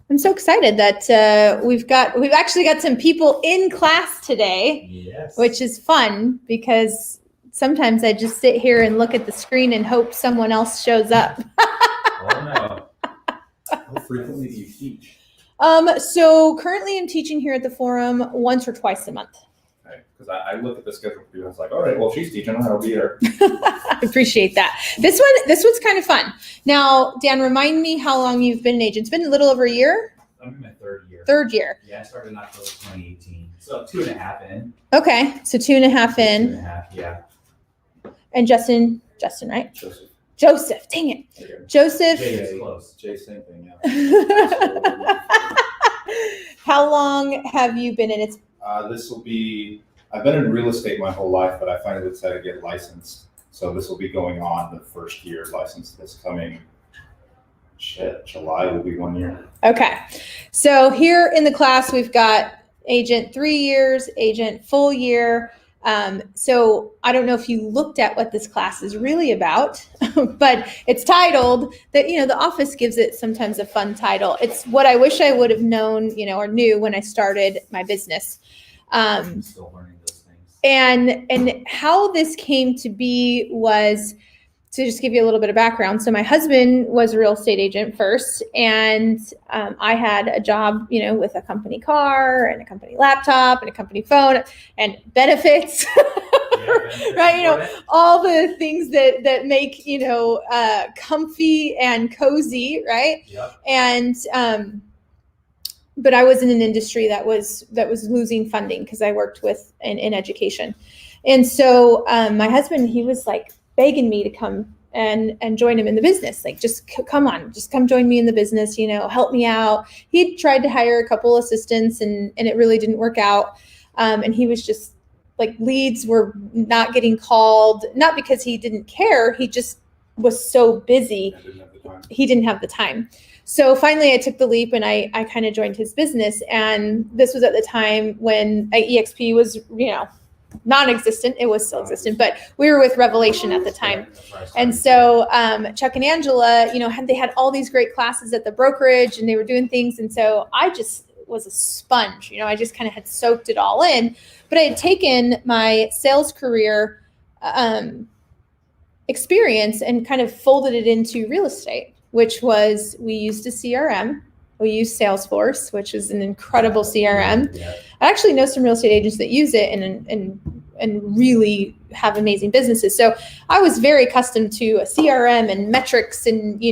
I'm so excited that we've actually got some people in class today, Yes. which is fun because sometimes I just sit here and look at the screen and hope someone else shows up. Oh no. How frequently do you teach? So currently I'm teaching here at the forum once or twice a month. Okay, because I look at the schedule for you and it's like, all right, well, she's teaching, I'll be there. I appreciate that. This one's kind of fun. Now, Dan, remind me how long you've been an agent. It's been a little over a year? I'm in my third year. Third year. Yeah, I started in October 2018. So 2.5 in. Okay, so 2.5 in. 2.5, yeah. And Justin, right? Joseph. Dang it. Okay. Joseph. Jay is close. Jay, same thing, yeah. How long have you been in it? I've been in real estate my whole life, but I finally decided to get licensed. So this will be going on the first year license that's coming. July will be 1 year. Okay. So here in the class, we've got agent 3 years, agent full year. So I don't know if you looked at what this class is really about, but it's titled that, the office gives it sometimes a fun title. It's what I wish I would have known, or knew when I started my business. I'm still learning those things. And how this came to be was, to just give you a little bit of background. So my husband was a real estate agent first, and I had a job, with a company car and a company laptop and a company phone and benefits, right? All the things that make, comfy and cozy, right? Yep. And but I was in an industry that was losing funding because I worked in education. And so my husband, he was like begging me to come and join him in the business. Like, just come join me in the business, help me out. He tried to hire a couple assistants and it really didn't work out. And he was just like, leads were not getting called, not because he didn't care. He just was so busy. He didn't have the time. So finally I took the leap and I kind of joined his business. And this was at the time when EXP was, non-existent. It was still existent, but we were with Revelation at the time. And so Chuck and Angela, they had all these great classes at the brokerage and they were doing things. And so I just was a sponge, I just kind of had soaked it all in. But I had taken my sales career experience and kind of folded it into real estate, which was, we used a CRM. We use Salesforce, which is an incredible CRM. Yeah. I actually know some real estate agents that use it and really have amazing businesses. So I was very accustomed to a CRM and metrics and,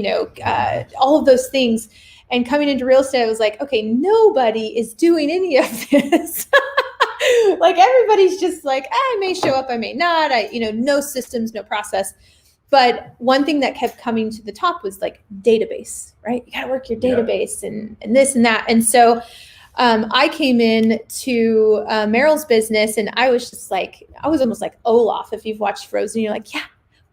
all of those things. And coming into real estate, I was like, okay, nobody is doing any of this. Like, everybody's just like, I may show up, I may not. No systems, no process. But one thing that kept coming to the top was like database, right? You got to work your database and this and that. And so I came in to Meryl's business and I was just like, I was almost like Olaf. If you've watched Frozen, you're like, yeah,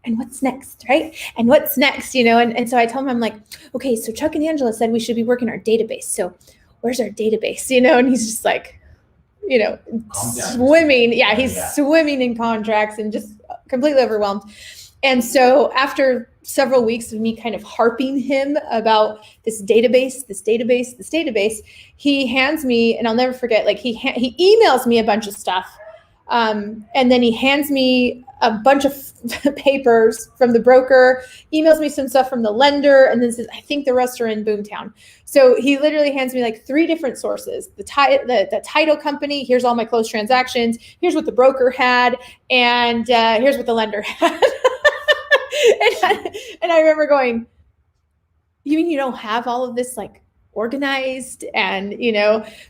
and what's next, right? And what's next, And so I told him, I'm like, okay, so Chuck and Angela said we should be working our database. So where's our database, And he's just like, swimming. Yeah, he's swimming in contracts and just completely overwhelmed. And so after several weeks of me kind of harping him about this database, he hands me, and I'll never forget, like he emails me a bunch of stuff. And then he hands me a bunch of papers from the broker, emails me some stuff from the lender, and then says, I think the rest are in Boomtown. So he literally hands me like 3 different sources, the title company, here's all my closed transactions, here's what the broker had, and here's what the lender had. And I remember going, you mean you don't have all of this like organized? And,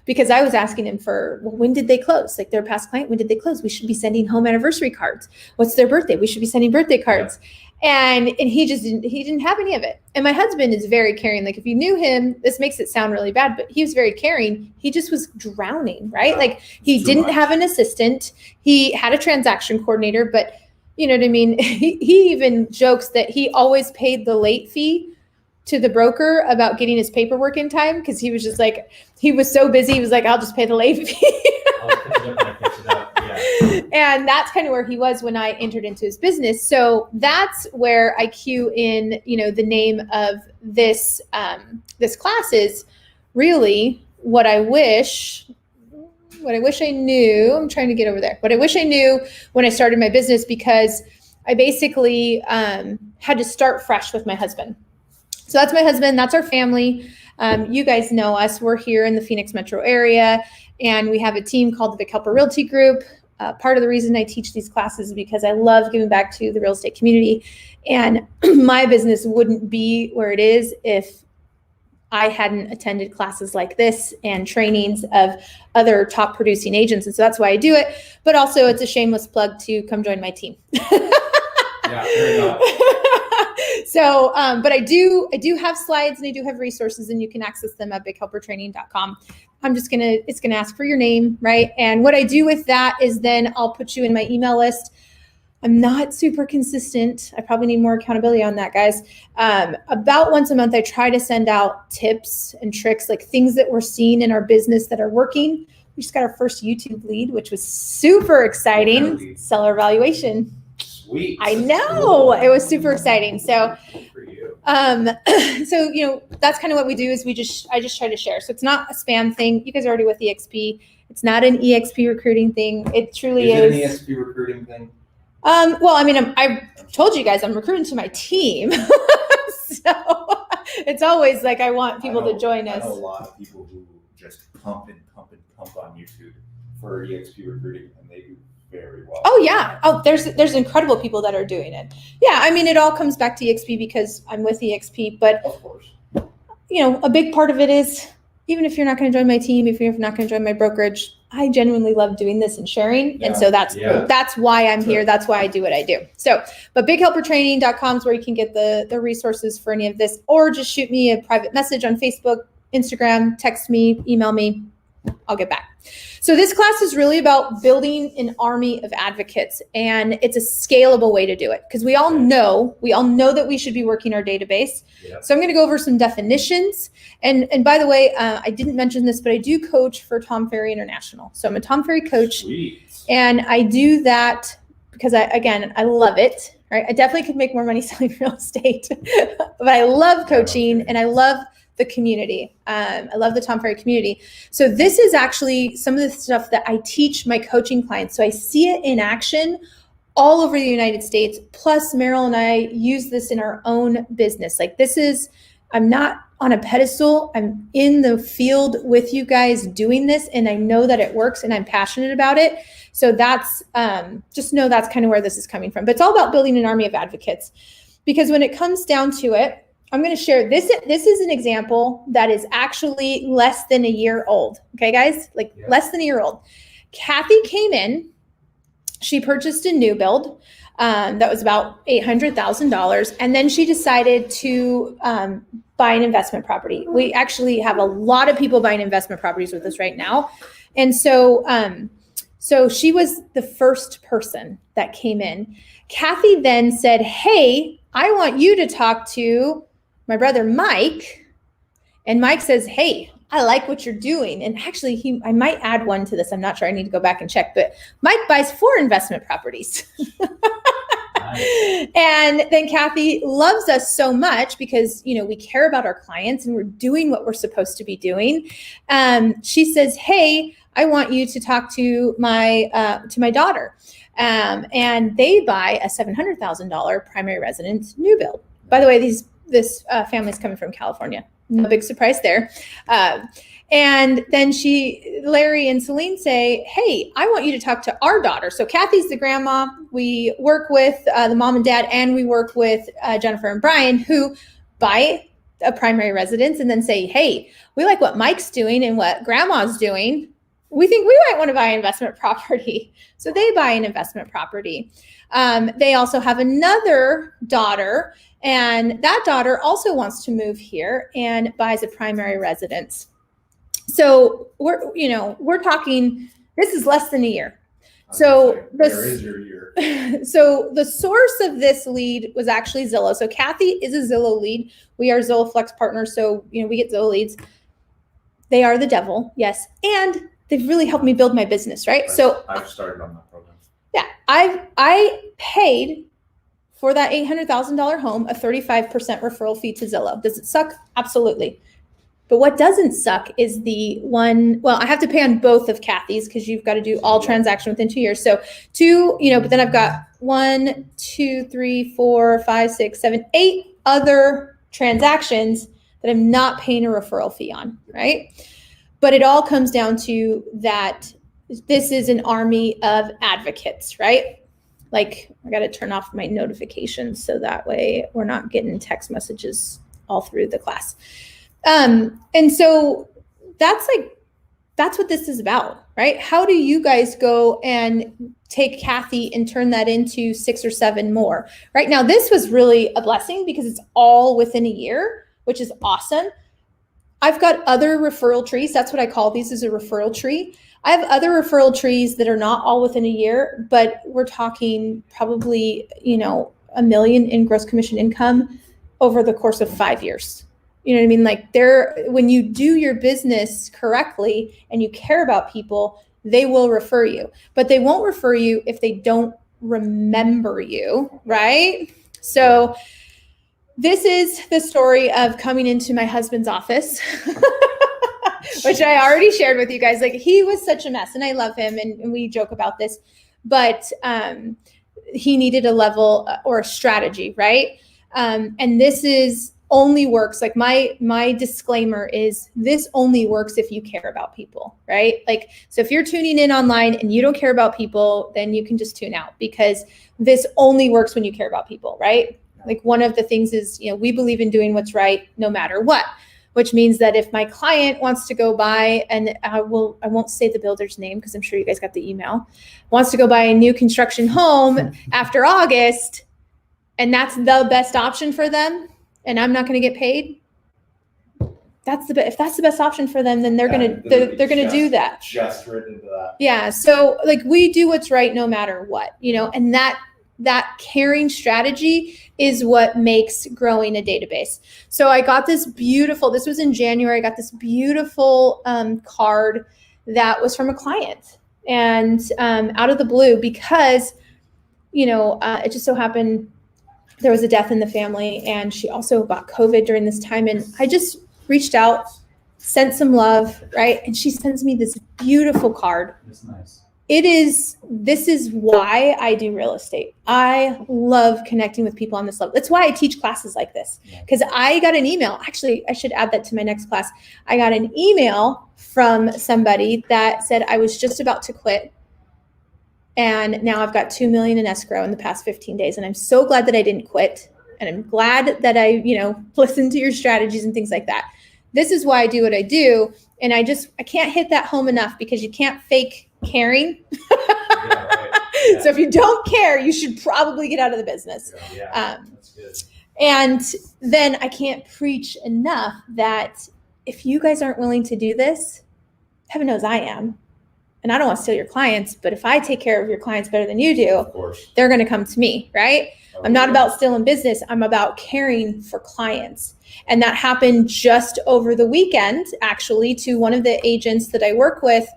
because I was asking him for, well, when did they close? Like, their past client, when did they close? We should be sending home anniversary cards. What's their birthday? We should be sending birthday cards. Yeah. And he didn't have any of it. And my husband is very caring. Like, if you knew him, this makes it sound really bad, but he was very caring. He just was drowning, right? Yeah. Like, he didn't have an assistant. He had a transaction coordinator, but you know what I mean? He even jokes that he always paid the late fee to the broker about getting his paperwork in time, because he was just like, he was so busy. He was like, I'll just pay the late fee. And that's kind of where he was when I entered into his business. So that's where I cue in, the name of this this class is really what I wish I knew, I'm trying to get over there, what I wish I knew when I started my business, because I basically had to start fresh with my husband. So that's my husband, that's our family. You guys know us. We're here in the Phoenix metro area, and we have a team called the Big Helper Realty Group. Part of the reason I teach these classes is because I love giving back to the real estate community, and my business wouldn't be where it is if I hadn't attended classes like this and trainings of other top producing agents. And so that's why I do it. But also it's a shameless plug to come join my team. Yeah, fair enough. So, but I do have slides and I do have resources, and you can access them at bighelpertraining.com. It's gonna ask for your name, right? And what I do with that is then I'll put you in my email list. I'm not super consistent. I probably need more accountability on that, guys. About once a month, I try to send out tips and tricks, like things that we're seeing in our business that are working. We just got our first YouTube lead, which was super exciting. Seller evaluation. Sweet. I know. Cool. It was super exciting. So, for you. So that's kind of what we do is I just try to share. So it's not a spam thing. You guys are already with EXP. It's not an EXP recruiting thing. It truly is. Is it an EXP recruiting thing? Well, I mean, I told you guys I'm recruiting to my team. So it's always like I want people to join us. I know a lot of people who just pump on YouTube for EXP recruiting, and they do very well. Oh yeah. Oh, there's incredible people that are doing it. Yeah, I mean, it all comes back to EXP because I'm with EXP, but of course, a big part of it is, even if you're not going to join my team, if you're not going to join my brokerage, I genuinely love doing this and sharing. Yeah. And so that's why I'm here. That's why I do what I do. So, but bighelpertraining.com is where you can get the resources for any of this, or just shoot me a private message on Facebook, Instagram, text me, email me. I'll get back. So this class is really about building an army of advocates, and it's a scalable way to do it, because we all know that we should be working our database. Yep. So I'm going to go over some definitions. And by the way, I didn't mention this, but I do coach for Tom Ferry International. So I'm a Tom Ferry coach. Sweet. And I do that because I love it. Right? I definitely could make more money selling real estate, but I love coaching and I love the community. I love the Tom Ferry community. So this is actually some of the stuff that I teach my coaching clients. So I see it in action all over the United States. Plus Meryl and I use this in our own business. Like I'm not on a pedestal. I'm in the field with you guys doing this, and I know that it works and I'm passionate about it. So that's, just know that's kind of where this is coming from. But it's all about building an army of advocates, because when it comes down to it, I'm going to share this. This is an example that is actually less than a year old. Okay, guys, less than a year old. Kathy came in. She purchased a new build that was about $800,000, and then she decided to buy an investment property. We actually have a lot of people buying investment properties with us right now, and so she was the first person that came in. Kathy then said, "Hey, I want you to talk to my brother Mike." And Mike says, "Hey, I like what you're doing." And actually, I might add one to this. I'm not sure. I need to go back and check. But Mike buys 4 investment properties. Nice. And then Kathy loves us so much because, we care about our clients and we're doing what we're supposed to be doing. She says, "Hey, I want you to talk to my daughter." And they buy a $700,000 primary residence new build. By the way, this family is coming from California. No big surprise there. And then Larry and Celine say, "Hey, I want you to talk to our daughter." So Kathy's the grandma. We work with the mom and dad, and we work with Jennifer and Brian, who buy a primary residence and then say, "Hey, we like what Mike's doing and what grandma's doing. We think we might want to buy an investment property." So they buy an investment property. They also have another daughter, and that daughter also wants to move here and buys a primary residence. So we're talking, this is less than a year. So where is your year? So the source of this lead was actually Zillow. So Kathy is a Zillow lead. We are Zillow Flex partners. So, we get Zillow leads. They are the devil. Yes. And they've really helped me build my business. Right. So I've started on that program. Yeah. I paid for that $800,000 home a 35% referral fee to Zillow. Does it suck? Absolutely. But what doesn't suck is the one, well, I have to pay on both of Kathy's because you've got to do all transaction within 2 years. So 2, but then I've got 1, 2, 3, 4, 5, 6, 7, 8 other transactions that I'm not paying a referral fee on, right? But it all comes down to that this is an army of advocates, right? Like, I got to turn off my notifications so that way we're not getting text messages all through the class. And so that's what this is about, right? How do you guys go and take Kathy and turn that into 6 or 7 more? Right now, this was really a blessing because it's all within a year, which is awesome. I've got other referral trees. That's what I call these, is a referral tree. I have other referral trees that are not all within a year, but we're talking probably, $1 million in gross commission income over the course of 5 years. You know what I mean? Like, when you do your business correctly and you care about people, they will refer you, but they won't refer you if they don't remember you, right? So this is the story of coming into my husband's office, which I already shared with you guys. Like, he was such a mess, and I love him, and we joke about this, but he needed a level or a strategy, right? And this is only works. Like, my disclaimer is this only works if you care about people, right? Like, so if you're tuning in online and you don't care about people, then you can just tune out, because this only works when you care about people, right? Like, one of the things is, we believe in doing what's right no matter what, which means that if my client wants to go buy, and I won't say the builder's name because I'm sure you guys got the email, wants to go buy a new construction home after August, and that's the best option for them, and I'm not going to get paid, if that's the best option for them, then they're going to do that. Just written into that. Yeah. So, like, we do what's right no matter what, and that caring strategy is what makes growing a database. So I got this was in January, I got this beautiful card that was from a client, and out of the blue, because, it just so happened there was a death in the family, and she also got COVID during this time. And I just reached out, sent some love, right? And she sends me this beautiful card. It's nice. This is why I do real estate. I love connecting with people on this level. That's why I teach classes like this, because I got an email. Actually, I should add that to my next class. I got an email from somebody that said, I was just about to quit, and now I've got $2 million in escrow in the past 15 days. And I'm so glad that I didn't quit. And I'm glad that I, listened to your strategies and things like that. This is why I do what I do. And I can't hit that home enough, because you can't fake caring. Yeah, right. Yeah. So if you don't care, you should probably get out of the business. Yeah, that's good. And then I can't preach enough that if you guys aren't willing to do this, heaven knows I am. And I don't want to steal your clients, but if I take care of your clients better than you do, Of course. they're going to come to me, right? I'm not about stealing business. I'm about caring for clients. And that happened just over the weekend, actually, to one of the agents that I work with.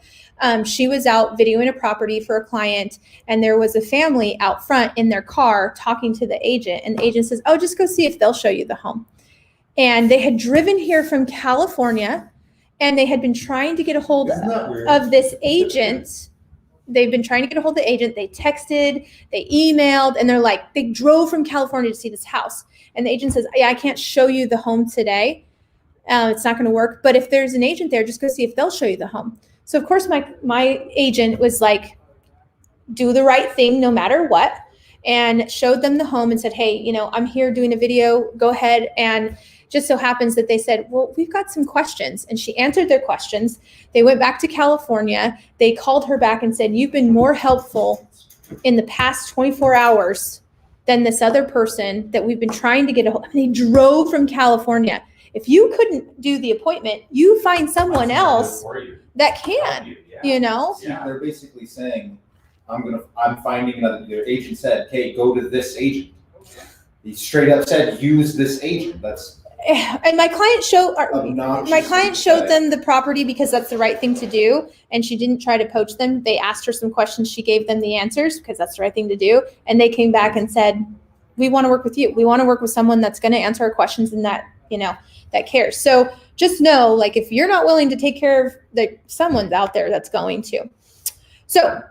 She was out videoing a property for a client, and there was a family out front in their car talking to the agent. And the agent says, oh, just go see if they'll show you the home. And they had driven here from California, and they had been trying to get a hold of this agent. They've been trying to get a hold of the agent. They texted, they emailed, and they drove from California to see this house. And the agent says, yeah, I can't show you the home today. It's not going to work. But if there's an agent there, just go see if they'll show you the home. So of course, my agent was like, do the right thing no matter what, and showed them the home and said, hey, I'm here doing a video. Go ahead. And just so happens that they said, well, we've got some questions. And she answered their questions. They went back to California. They called her back and said, you've been more helpful in the past 24 hours than this other person that we've been trying to get a hold of. They drove from California. If you couldn't do the appointment, you find someone else that can, See, they're basically saying, I'm finding another, their agent said, hey, go to this agent. He straight up said, use this agent. And my client showed them the property because that's the right thing to do. And she didn't try to poach them. They asked her some questions. She gave them the answers because that's the right thing to do. And they came back and said, we want to work with you. We want to work with someone that's going to answer our questions and that, that cares. So just know, like, if you're not willing to take care of someone's out there that's going to. So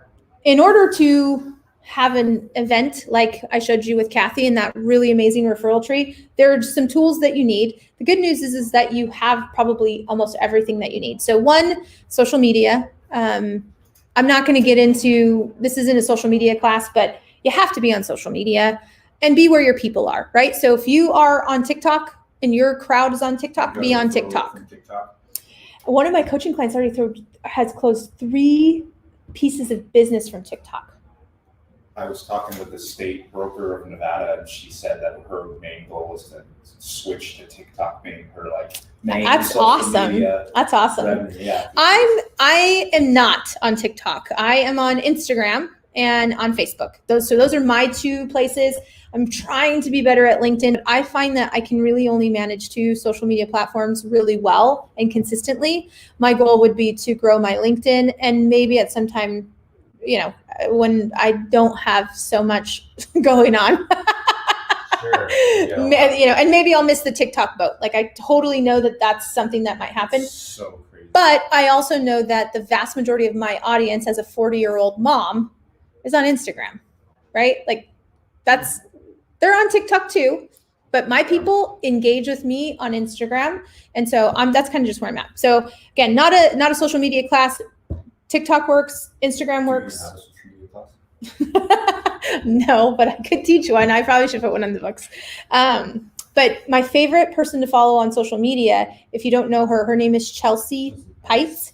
in order to have an event like I showed you with Kathy and that really amazing referral tree, there are some tools that you need. The good news is that you have probably almost everything that you need. So one, social media. I'm not going to get into, this isn't a social media class, but you have to be on social media and be where your people are, right? So if you are on TikTok and your crowd is on TikTok, be on TikTok. One of my coaching clients has closed 3 pieces of business from TikTok. I was talking with the state broker of Nevada, and she said that her main goal was to switch to TikTok being her main That's awesome. That's awesome. revenue. Yeah. I am not on TikTok. I am on Instagram and on Facebook. Those are my 2 places. I'm trying to be better at LinkedIn, but I find that I can really only manage 2 social media platforms really well and consistently. My goal would be to grow my LinkedIn, and maybe at some time, when I don't have so much going on. Sure. Yeah. And maybe I'll miss the TikTok boat. Like, I totally know that that's something that might happen. So crazy. But I also know that the vast majority of my audience as a 40-year-old mom is on Instagram, right? Like, they're on TikTok too, but my people engage with me on Instagram. And so that's kind of just where I'm at. So again, not a social media class. TikTok works, Instagram works. No, but I could teach one. I probably should put one in the books. But my favorite person to follow on social media, if you don't know her name is Chelsea Pites.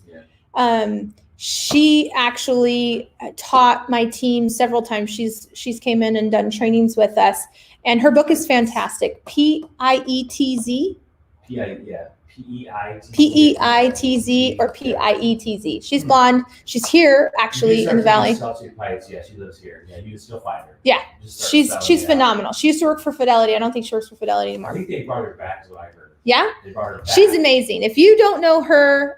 She actually taught my team several times. She's came in and done trainings with us, and her book is fantastic. P-I-E-T-Z. P-E-I-T-Z or P-I-E-T-Z. She's blonde. She's here actually in the Valley. Yeah, she lives here. Yeah, you can still find her. Yeah, she's phenomenal. She used to work for Fidelity. I don't think she works for Fidelity anymore. I think they brought her back, is what I heard. Yeah, they brought her back. She's amazing. If you don't know her,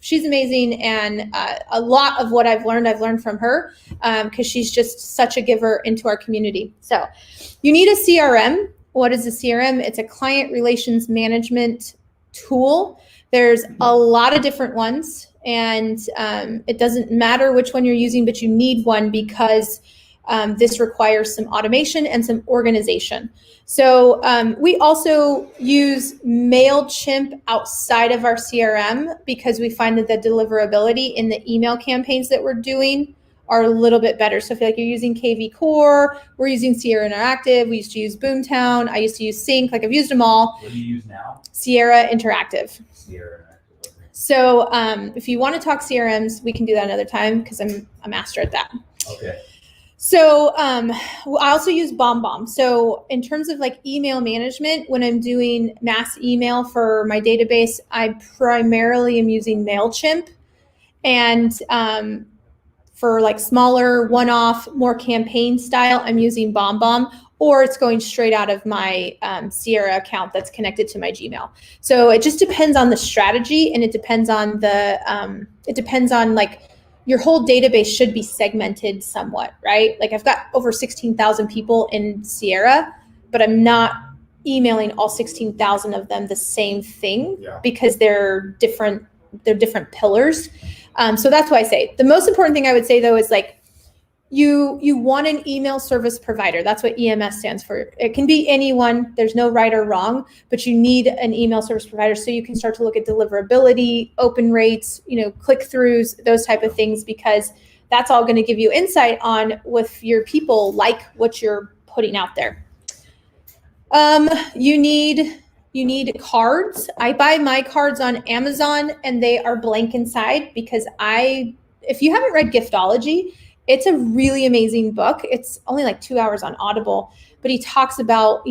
she's amazing, and a lot of what I've learned from her because she's just such a giver into our community. So, you need a CRM. What is a CRM? It's a client relations management tool. There's a lot of different ones, and it doesn't matter which one you're using, but you need one because this requires some automation and some organization. So we also use MailChimp outside of our CRM because we find that the deliverability in the email campaigns that we're doing are a little bit better. So if you're using KV Core, we're using Sierra Interactive. We used to use Boomtown. I used to use Sync. I've used them all. What do you use now? Sierra Interactive. Sierra Interactive. Okay. So if you want to talk CRMs, we can do that another time because I'm a master at that. Okay. So I also use BombBomb. So in terms of email management, when I'm doing mass email for my database, I primarily am using MailChimp. And for smaller one-off, more campaign style, I'm using BombBomb, or it's going straight out of my Sierra account that's connected to my Gmail. So it just depends on the strategy, and it depends on your whole database should be segmented somewhat, right? I've got over 16,000 people in Sierra, but I'm not emailing all 16,000 of them the same thing because they're different pillars. So that's why I say the most important thing I would say though is you want an email service provider. That's what EMS stands for. It can be anyone. There's no right or wrong, but you need an email service provider so you can start to look at deliverability, open rates, click-throughs, those type of things, because that's all going to give you insight on if your people like what you're putting out there. You need cards. I buy my cards on Amazon and they are blank inside because if you haven't read Giftology, it's a really amazing book. It's only 2 hours on Audible, but he talks about,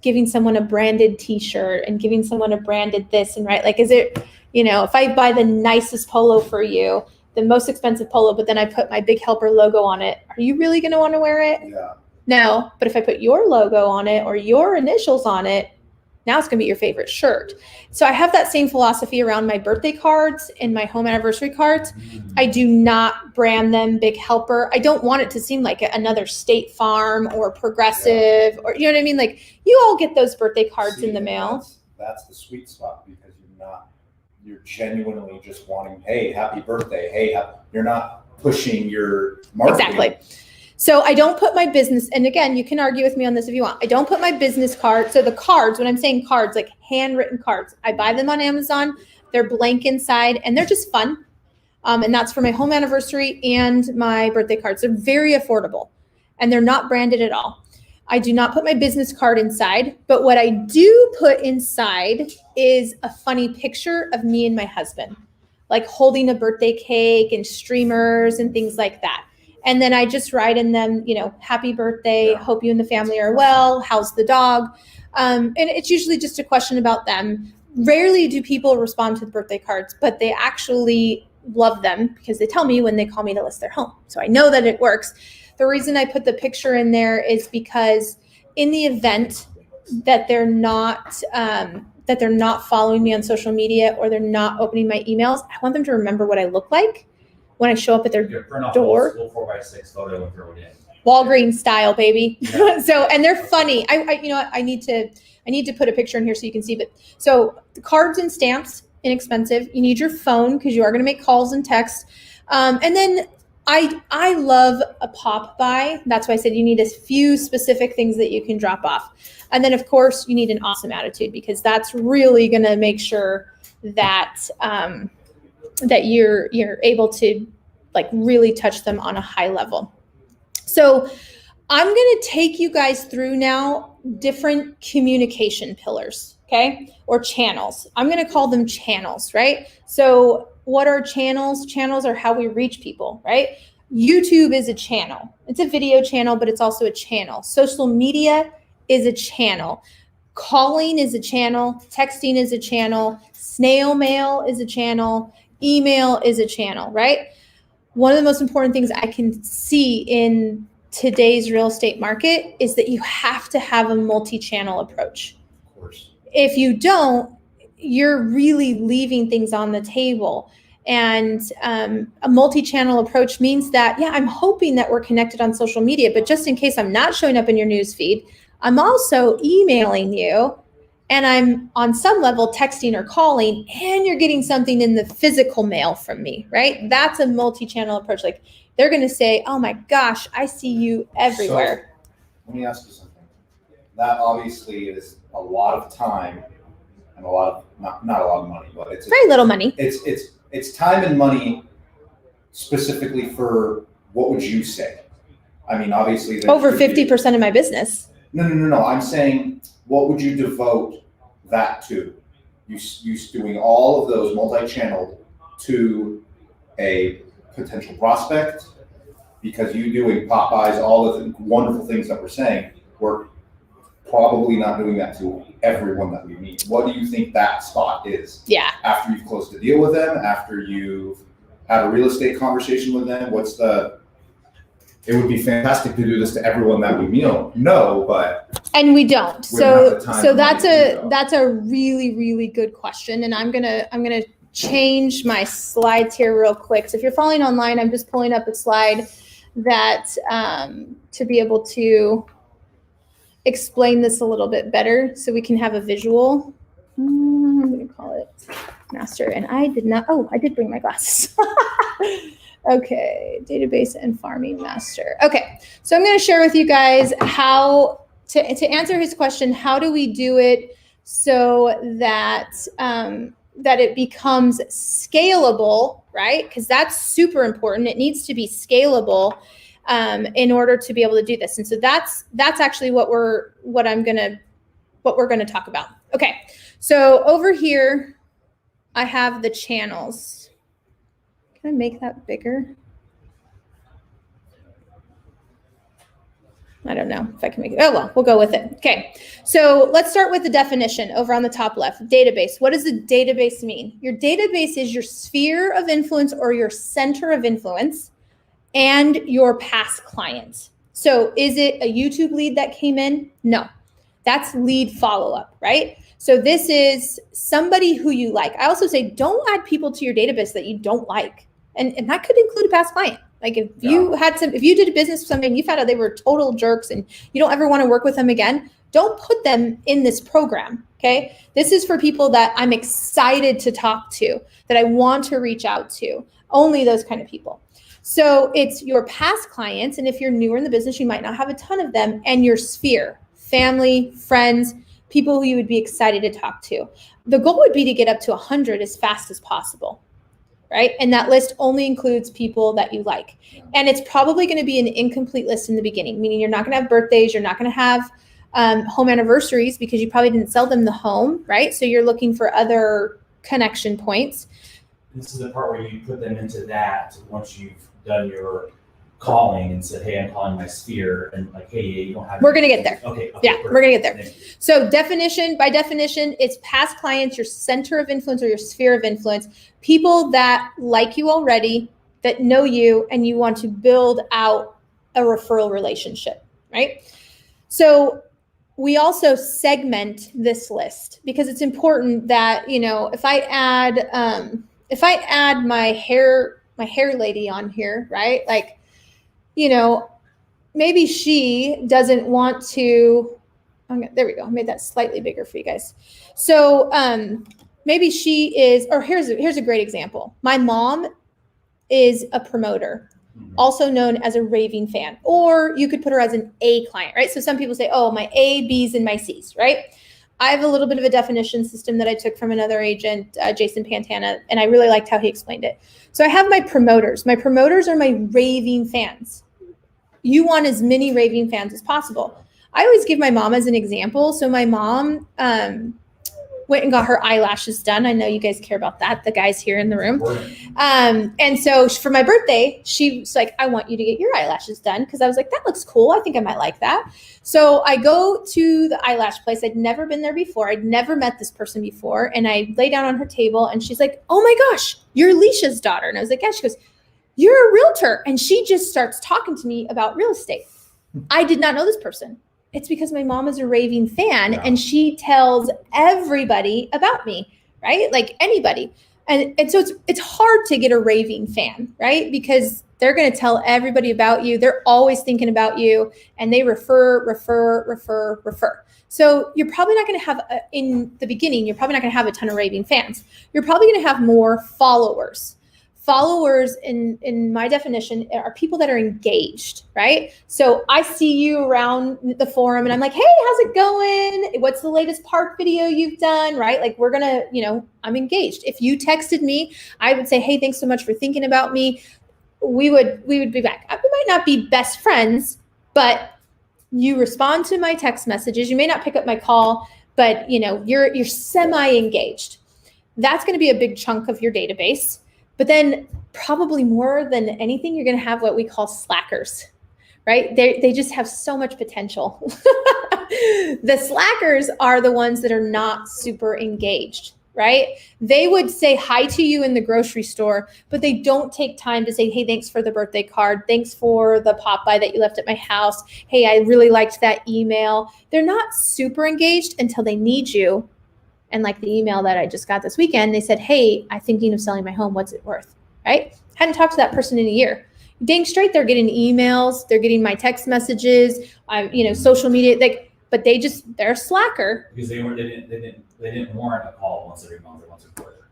giving someone a branded t-shirt and giving someone a branded this and right. Is it, if I buy the nicest polo for you, the most expensive polo, but then I put my Big Helper logo on it, are you really going to want to wear it? Yeah. No, but if I put your logo on it or your initials on it, now it's going to be your favorite shirt. So I have that same philosophy around my birthday cards and my home anniversary cards. I do not brand them Big Helper. I don't want it to seem like another State Farm or Progressive or, you know what I mean? You all get those birthday cards in the mail. That's the sweet spot because you're genuinely just wanting, hey, happy birthday, hey, you're not pushing your marketing. Exactly. So I don't put my business, and again, you can argue with me on this if you want. I don't put my business card. So the cards, when I'm saying cards, like handwritten cards, I buy them on Amazon. They're blank inside, and they're just fun. And that's for my home anniversary and my birthday cards. They're very affordable, and they're not branded at all. I do not put my business card inside, but what I do put inside is a funny picture of me and my husband, like holding a birthday cake and streamers and things like that. And then I just write in them, happy birthday, hope you and the family are well, how's the dog? And it's usually just a question about them. Rarely do people respond to the birthday cards, but they actually love them because they tell me when they call me to list their home. So I know that it works. The reason I put the picture in there is because in the event that they're not following me on social media or they're not opening my emails, I want them to remember what I look like when I show up at their door. Full 4x6 photo and throw it in. Walgreens style, baby. Yeah. So, and they're funny. I need to put a picture in here so you can see. But so the cards and stamps, inexpensive. You need your phone because you are going to make calls and text. And then I love a pop by. That's why I said you need a few specific things that you can drop off. And then of course you need an awesome attitude because that's really going to make sure that that you're able to like really touch them on a high level. So I'm going to take you guys through now different communication pillars, okay? Or channels. I'm going to call them channels, right? So what are channels? Channels are how we reach people, right? YouTube is a channel. It's a video channel, but it's also a channel. Social media is a channel. Calling is a channel. Texting is a channel. Snail mail is a channel. Email is a channel, right? One of the most important things I can see in today's real estate market is that you have to have a multi-channel approach. Of course. If you don't, you're really leaving things on the table. And a multi-channel approach means that, I'm hoping that we're connected on social media, but just in case I'm not showing up in your news feed, I'm also emailing you and I'm on some level texting or calling, and you're getting something in the physical mail from me, right? That's a multi-channel approach. Like they're going to say, oh my gosh, I see you everywhere. So, let me ask you something. That obviously is a lot of time and a lot of, not a lot of money, but it's very little money. It's time and money specifically for, what would you say? I mean, obviously. Over 50% of my business. No. I'm saying, what would you devote that to? You doing all of those multi-channeled to a potential prospect, because you doing pop buys, all of the wonderful things that we're saying, we're probably not doing that to everyone that we meet. What do you think that spot is? Yeah. After you've closed a deal with them, after you've had a real estate conversation with them, it would be fantastic to do this to everyone that we know, but. And we don't. So that's a really, really good question. And I'm gonna change my slides here real quick. So if you're following online, I'm just pulling up a slide that to be able to explain this a little bit better so we can have a visual. I'm going to call it master. And I did bring my glasses. Okay, database and farming master. Okay, so I'm going to share with you guys how to answer his question. How do we do it so that that it becomes scalable, right? Because that's super important. It needs to be scalable in order to be able to do this. And so that's actually what we're gonna talk about. Okay, so over here I have the channels. Can I make that bigger? I don't know if I can make it. Oh, well, we'll go with it. Okay, so let's start with the definition over on the top left. Database. What does a database mean? Your database is your sphere of influence or your center of influence and your past clients. So is it a YouTube lead that came in? No, that's lead follow-up, right? So this is somebody who you like. I also say don't add people to your database that you don't like. And that could include a past client. Like if you did a business with somebody and you found out they were total jerks and you don't ever want to work with them again, don't put them in this program. Okay. This is for people that I'm excited to talk to, that I want to reach out to, only those kind of people. So it's your past clients. And if you're newer in the business, you might not have a ton of them, and your sphere, family, friends, people who you would be excited to talk to. The goal would be to get up to 100 as fast as possible, right? And that list only includes people that you like. And it's probably going to be an incomplete list in the beginning, meaning you're not going to have birthdays, you're not going to have home anniversaries, because you probably didn't sell them the home, right? So you're looking for other connection points. This is the part where you put them into that once you've done your calling and said, hey, I'm calling my sphere, and like, hey, you don't have. We're going to get there. Okay. Yeah, perfect. we're going to get there. Thank you. So by definition, it's past clients, your center of influence or your sphere of influence, people that like you already, that know you, and you want to build out a referral relationship, right? So we also segment this list, because it's important that, if I add my hair lady on here, right? Like, maybe she doesn't want to, there we go. I made that slightly bigger for you guys. So maybe she is, or here's a great example. My mom is a promoter, also known as a raving fan, or you could put her as an A client, right? So some people say, oh, my A, B's, and my C's, right? I have a little bit of a definition system that I took from another agent, Jason Pantana, and I really liked how he explained it. So I have my promoters. My promoters are my raving fans. You want as many raving fans as possible. I always give my mom as an example. So my mom went and got her eyelashes done. I know you guys care about that, the guys here in the room. And so for my birthday, she was like, I want you to get your eyelashes done, because I was like, that looks cool. I think I might like that. So I go to the eyelash place. I'd never been there before. I'd never met this person before. And I lay down on her table, and she's like, oh my gosh, you're Alicia's daughter. And I was like, yeah. She goes, you're a realtor. And she just starts talking to me about real estate. I did not know this person. It's because my mom is a raving fan, and she tells everybody about me, right? Like anybody. And so it's hard to get a raving fan, right? Because they're going to tell everybody about you. They're always thinking about you, and they refer. So you're probably not going to have, in the beginning, you're probably not going to have a ton of raving fans. You're probably going to have more followers. Followers, in my definition, are people that are engaged, right? So I see you around the forum, and I'm like, hey, how's it going? What's the latest park video you've done, right? Like, we're gonna, I'm engaged. If you texted me, I would say, hey, thanks so much for thinking about me. We would be back. We might not be best friends, but you respond to my text messages. You may not pick up my call, but you're semi-engaged. That's going to be a big chunk of your database. But then probably more than anything, you're going to have what we call slackers, right? They just have so much potential. The slackers are the ones that are not super engaged, right? They would say hi to you in the grocery store, but they don't take time to say, hey, thanks for the birthday card. Thanks for the pop-by that you left at my house. Hey, I really liked that email. They're not super engaged until they need you. And like the email that I just got this weekend, they said, hey, I'm thinking of selling my home. What's it worth? Right? Hadn't talked to that person in a year. Dang straight, they're getting emails. They're getting my text messages, social media. But they're a slacker. Because they didn't warrant a call once every month or once a quarter.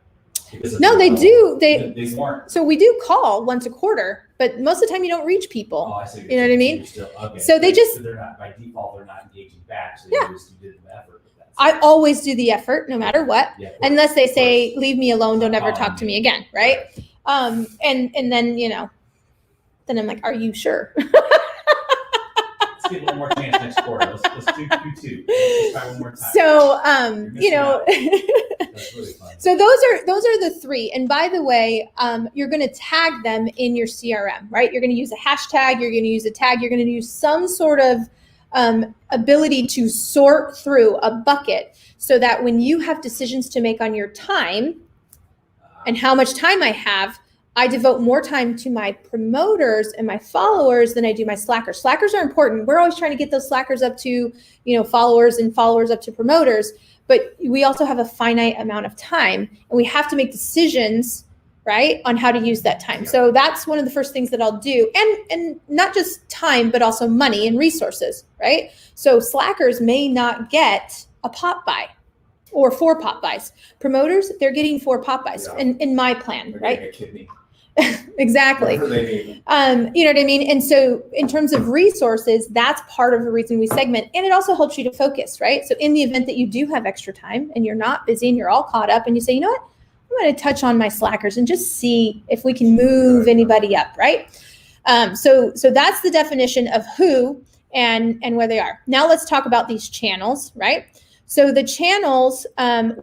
No, they do. They warrant. So we do call once a quarter, but most of the time you don't reach people. Oh, I see. You know what I mean? Okay. So they're not, by default, they're not engaging back. So you did the effort. I always do the effort, no matter what, unless they say, leave me alone, don't ever talk to me again, right? And then, then I'm like, are you sure? Let's give a little more chance next quarter. Let's do Q2. Let's try one more time. So, That's really fun. So those are the three. And by the way, you're going to tag them in your CRM, right? You're going to use a hashtag, you're going to use a tag, you're going to use some sort of ability to sort through a bucket, so that when you have decisions to make on your time and how much time I have, I devote more time to my promoters and my followers than I do my slackers. Slackers are important. We're always trying to get those slackers up to, followers, and followers up to promoters. But we also have a finite amount of time, and we have to make decisions, right, on how to use that time. So that's one of the first things that I'll do. And not just time, but also money and resources, right? So slackers may not get a pop-by. or 4 pop buys. Promoters, they're getting 4 pop buys in my plan, They're right? getting a kidney. Exactly. Whatever they need. You know what I mean? And so in terms of resources, that's part of the reason we segment. And it also helps you to focus, right? So in the event that you do have extra time and you're not busy and you're all caught up and you say, you know what, I'm going to touch on my slackers and just see if we can move anybody up, right? So that's the definition of who and where they are. Now let's talk about these channels, right? So the channels,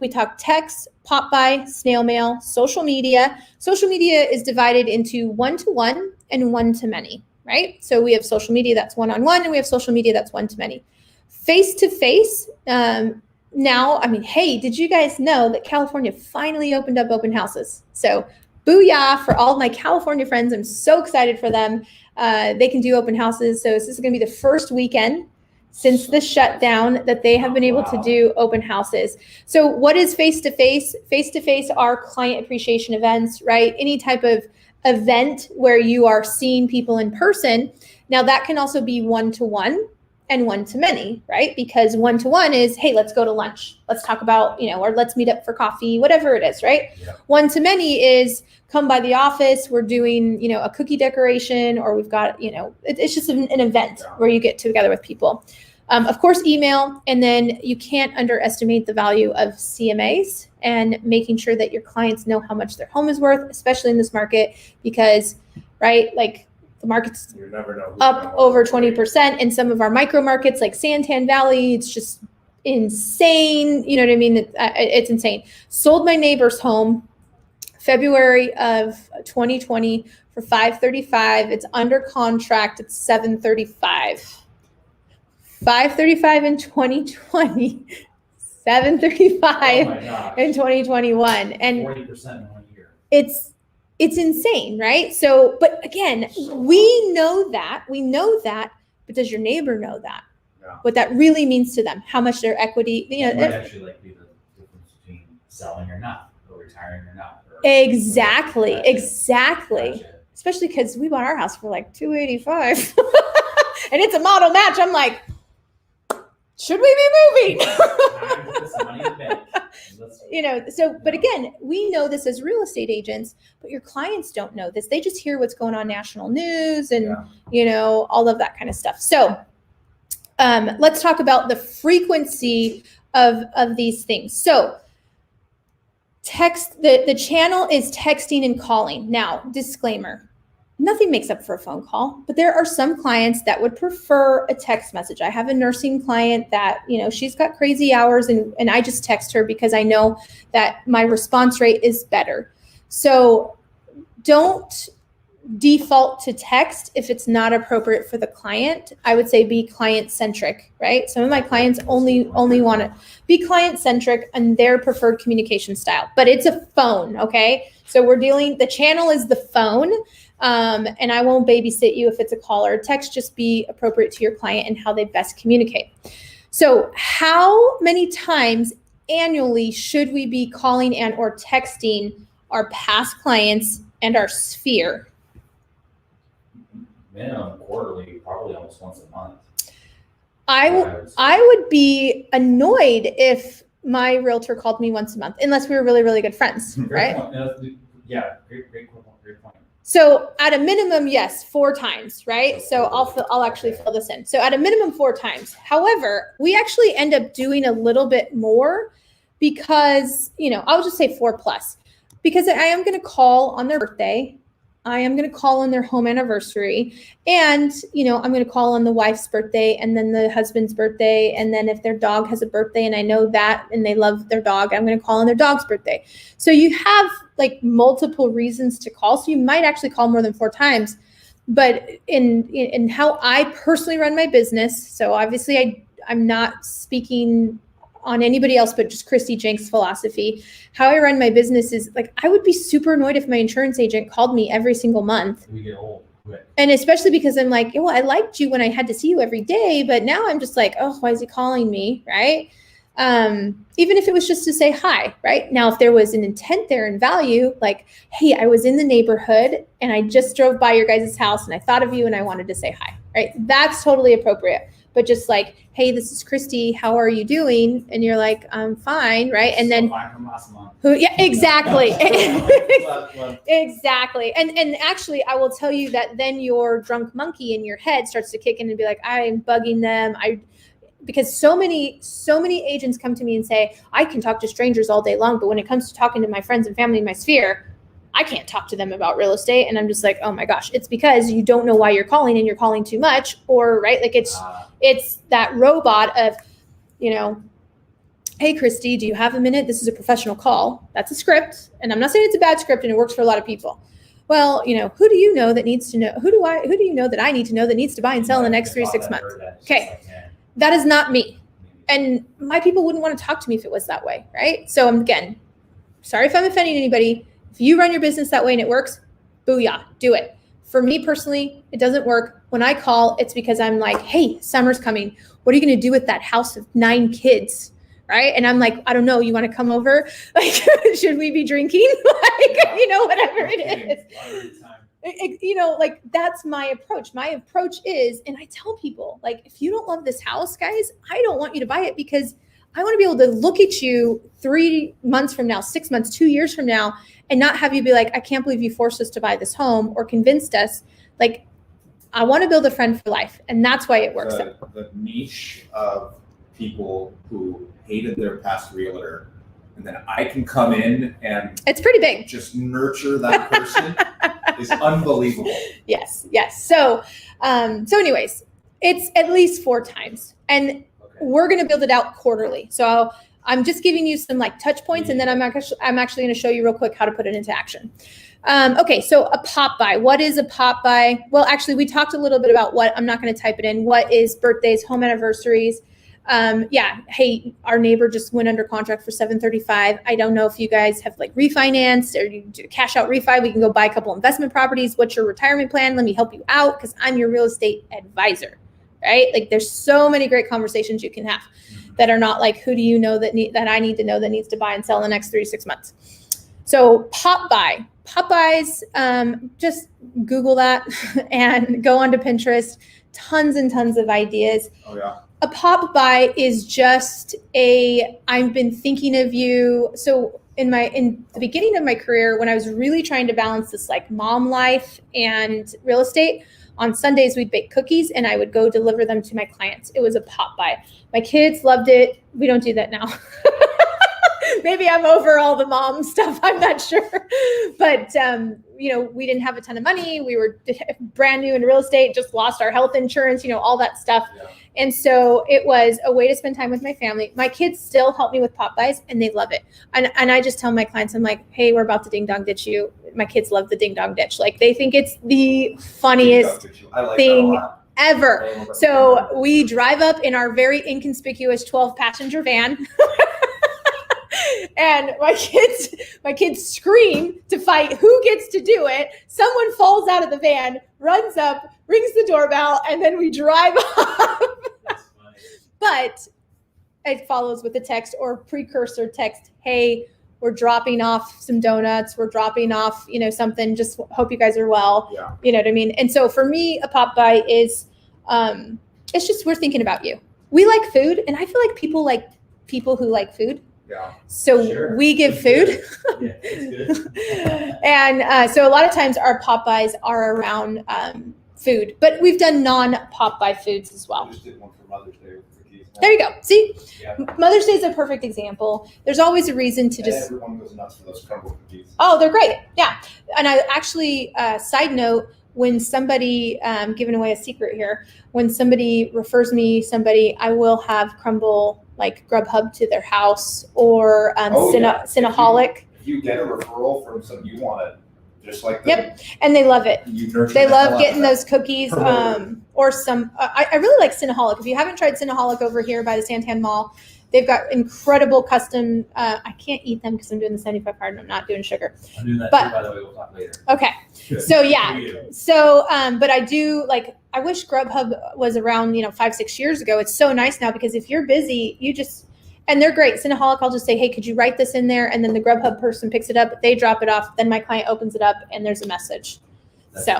we talk text, pop by, snail mail, social media. Social media is divided into one-to-one and one-to-many, right? So we have social media that's one-on-one and we have social media that's one-to-many. Face-to-face, now, I mean, hey, did you guys know that California finally opened up open houses? So booyah for all of my California friends. I'm so excited for them. They can do open houses. So this is going to be the first weekend since the shutdown that they have been able to do open houses. So what is face-to-face? Face-to-face are client appreciation events, right? Any type of event where you are seeing people in person. Now that can also be one-to-one and one-to-many, right? Because one-to-one is, hey, let's go to lunch. Let's talk about, or let's meet up for coffee, whatever it is, right? Yeah. One-to-many is come by the office. We're doing, a cookie decoration, or we've got, it's just an event where you get together with people. Of course, email, and then you can't underestimate the value of CMAs and making sure that your clients know how much their home is worth, especially in this market, because, right, like the market's up over 20%. In some of our micro markets like Santan Valley, it's just insane. You know what I mean? It's insane. Sold my neighbor's home February of 2020 for $535. It's under contract. It's $735. $535 in 2020, $735 in 2021, and 40% in 1 year. It's insane, right? So, but again, we know that, but does your neighbor know that? Yeah. What that really means to them, how much their equity, it might actually be the difference between selling or not, or retiring or not. Exactly. Gotcha. Especially because we bought our house for like $285, and it's a model match. I'm like, should we be moving? But again, we know this as real estate agents, but your clients don't know this. They just hear what's going on national news and, all of that kind of stuff. So let's talk about the frequency of these things. So text, the channel is texting and calling. Now, disclaimer. Nothing makes up for a phone call, but there are some clients that would prefer a text message. I have a nursing client that, she's got crazy hours and I just text her because I know that my response rate is better. So don't default to text if it's not appropriate for the client. I would say be client centric, right? Some of my clients only want to be client centric and their preferred communication style, but it's a phone. Okay. So the channel is the phone. And I won't babysit you if it's a call or a text, just be appropriate to your client and how they best communicate. So how many times annually should we be calling and or texting our past clients and our sphere? Minimum quarterly, probably almost once a month. I would be annoyed if my realtor called me once a month, unless we were really, really good friends, right? Yeah, great point. So at a minimum, yes, 4 times, right? So I'll actually fill this in. So at a minimum 4 times. However, we actually end up doing a little bit more because, I'll just say 4 plus, because I am going to call on their birthday. I am going to call on their home anniversary, and, I'm going to call on the wife's birthday and then the husband's birthday. And then if their dog has a birthday and I know that, and they love their dog, I'm going to call on their dog's birthday. So you have like multiple reasons to call. So you might actually call more than 4 times, but in how I personally run my business. So obviously I'm not speaking on anybody else, but just Christy Jenks' philosophy. How I run my business is like, I would be super annoyed if my insurance agent called me every single month. We get old quick. And especially because I'm like, I liked you when I had to see you every day, but now I'm just like, why is he calling me, right? Even if it was just to say hi, right? Now, if there was an intent there and value, like, hey, I was in the neighborhood and I just drove by your guys' house and I thought of you and I wanted to say hi, right? That's totally appropriate. but just like, hey, this is Christy, how are you doing? And you're like, I'm fine, right? And then exactly. Exactly. And actually, I will tell you that then your drunk monkey in your head starts to kick in and be like, I'm bugging them. Because so many agents come to me and say, I can talk to strangers all day long, but when it comes to talking to my friends and family in my sphere, I can't talk to them about real estate. And I'm just like, oh my gosh, it's because you don't know why you're calling and you're calling too much, or right. Like it's that robot of, hey, Christy, do you have a minute? This is a professional call. That's a script. And I'm not saying it's a bad script and it works for a lot of people. Well, who do you know that needs to know? Who do you know that I need to know that needs to buy and sell in the next 3 to 6 months? Okay. That is not me. And my people wouldn't want to talk to me if it was that way. Right. So again, sorry if I'm offending anybody. If you run your business that way and it works, booyah, do it. For me personally, it doesn't work. When I call, it's because I'm like, hey, summer's coming. What are you going to do with that house of 9 kids? Right. And I'm like, I don't know. You want to come over? Like, should we be drinking? Whatever it is. Like that's my approach. My approach is, and I tell people, like, if you don't love this house, guys, I don't want you to buy it because I want to be able to look at you 3 months from now, 6 months, 2 years from now, and not have you be like, I can't believe you forced us to buy this home or convinced us. Like, I want to build a friend for life. And that's why it works. The niche of people who hated their past realtor, and then I can come in and it's pretty big. Just nurture that person is unbelievable. Yes. So anyways, it's at least 4 times. And we're going to build it out quarterly. So I'm just giving you some like touch points, and then I'm actually going to show you real quick how to put it into action. Okay, so a pop buy. What is a pop buy? Well, actually, we talked a little bit about what. I'm not going to type it in. What is birthdays, home anniversaries? Hey, our neighbor just went under contract for $735. I don't know if you guys have like refinanced or you do cash out refi. We can go buy a couple investment properties. What's your retirement plan? Let me help you out because I'm your real estate advisor. Right? Like there's so many great conversations you can have that are not like, who do you know that I need to know that needs to buy and sell in the next 3 to 6 months. So pop buys, just Google that and go onto Pinterest. Tons and tons of ideas. Oh yeah. A pop buy is just I've been thinking of you. So in the beginning of my career, when I was really trying to balance this like mom life and real estate, on Sundays, we'd bake cookies and I would go deliver them to my clients. It was a pop buy. My kids loved it. We don't do that now. Maybe I'm over all the mom stuff. I'm not sure. But, we didn't have a ton of money. We were brand new in real estate, just lost our health insurance, all that stuff. Yeah. And so it was a way to spend time with my family. My kids still help me with pop buys and they love it. And I just tell my clients, I'm like, hey, we're about to ding dong ditch you. My kids love the ding dong ditch. Like they think it's the funniest thing ever. So we drive up in our very inconspicuous 12-passenger van. And my kids scream to fight who gets to do it. Someone falls out of the van, runs up, rings the doorbell, and then we drive off. But it follows with a text or precursor text. Hey, we're dropping off some donuts. We're dropping off, something. Just hope you guys are well. Yeah. You know what I mean? And so for me, a pop buy is, it's just, we're thinking about you. We like food. And I feel like people like people who like food. Yeah. So we give food. Yeah, that's good. And so a lot of times our pop buys are around food, but we've done non-pop buy foods as well. I just did one for Mother's Day with cookies. There you go. See, yeah. Mother's Day is a perfect example. There's always a reason to just. Everyone goes nuts for those crumble cookies. Oh, they're great. Yeah. And I actually, side note, when somebody, giving away a secret here, when somebody refers me somebody, I will have crumble like Grubhub to their house or Cinnaholic. If you get a referral from some you want it, just like yep, and they love it. They love getting those cookies. Or some. I really like Cinnaholic. If you haven't tried Cinnaholic over here by the Santan Mall, they've got incredible custom. I can't eat them because I'm doing the 75 card and I'm not doing sugar. I'm doing that too, by the way. We'll talk later. Okay. Good. So yeah. So but I do like. I wish Grubhub was around 5-6 years ago. It's so nice now because if you're busy, and they're great. Cinnaholic, I'll just say, hey, could you write this in there? And then the Grubhub person picks it up. They drop it off. Then my client opens it up and there's a message. That's So.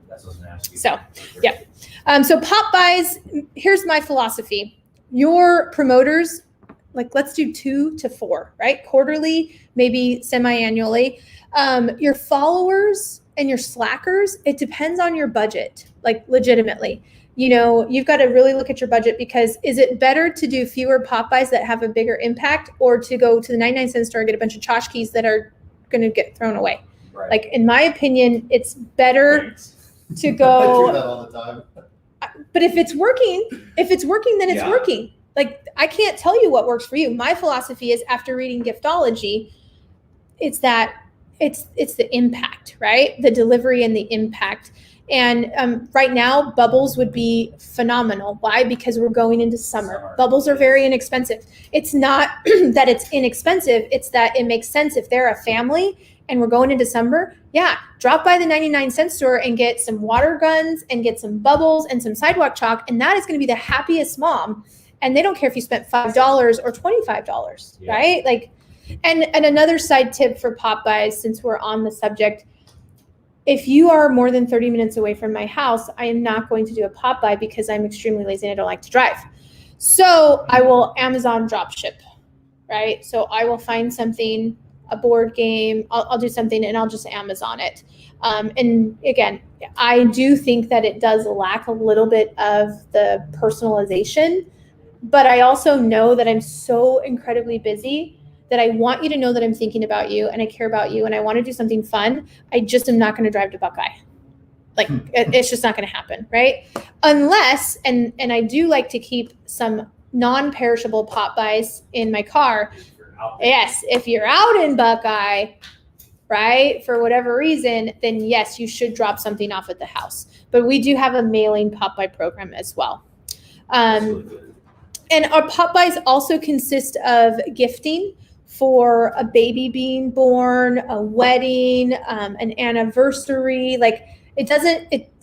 that's what I was gonna ask you. So, yeah. So pop buys, here's my philosophy. Your promoters, like let's do 2 to 4, right? Quarterly, maybe semi-annually. Your followers and your slackers, it depends on your budget, like legitimately. You know, you've got to really look at your budget, because is it better to do fewer pop buys that have a bigger impact, or to go to the 99-cent store and get a bunch of tchotchkes that are going to get thrown away? Right. Like, in my opinion, it's better Thanks. to I do go. that all the time. But if it's working, then it's Yeah. working. Like, I can't tell you what works for you. My philosophy is, after reading Giftology, it's the impact, right? The delivery and the impact. And right now, bubbles would be phenomenal. Why? Because we're going into summer. Bubbles are very inexpensive. It's not that it's inexpensive. It's that it makes sense. If they're a family and we're going into summer, yeah, drop by the 99-cent store and get some water guns and get some bubbles and some sidewalk chalk. And that is going to be the happiest mom. And they don't care if you spent $5 or $25, Yeah. right? Like, and another side tip for pop buys, since we're on the subject, if you are more than 30 minutes away from my house, I am not going to do a pop buy, because I'm extremely lazy and I don't like to drive. So I will Amazon drop ship, right? So I will find something, a board game, I'll do something, and I'll just Amazon it. And again, I do think that it does lack a little bit of the personalization, but I also know that I'm so incredibly busy that I want you to know that I'm thinking about you and I care about you and I want to do something fun. I just am not going to drive to Buckeye. Like, it's just not going to happen, right? Unless, and I do like to keep some non-perishable pop buys in my car. Yes, if you're out in Buckeye, right, for whatever reason, then yes, you should drop something off at the house. But we do have a mailing pop buy program as well. And our pop buys also consist of gifting for a baby being born, a wedding, an anniversary. Like,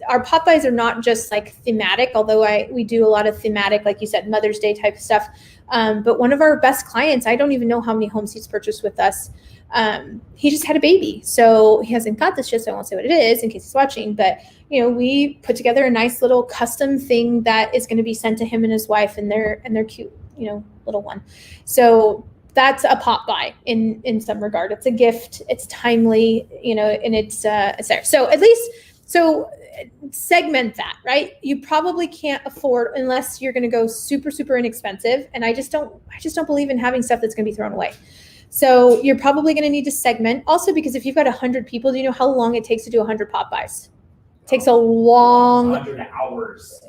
our pop buys are not just like thematic, although we do a lot of thematic, like you said, Mother's Day type stuff. But one of our best clients, I don't even know how many homes he's purchased with us. He just had a baby. So he hasn't got this yet, so I won't say what it is in case he's watching. But, you know, we put together a nice little custom thing that is going to be sent to him and his wife and their cute, you know, little one. So that's a pop buy in some regard. It's a gift. It's timely, you know, and it's there. So at least, segment that, right? You probably can't afford, unless you're going to go super, super inexpensive. And I just don't believe in having stuff that's going to be thrown away. So you're probably going to need to segment. Also, because if you've got 100 people, do you know how long it takes to do 100 pop buys? It takes a long 100 hours.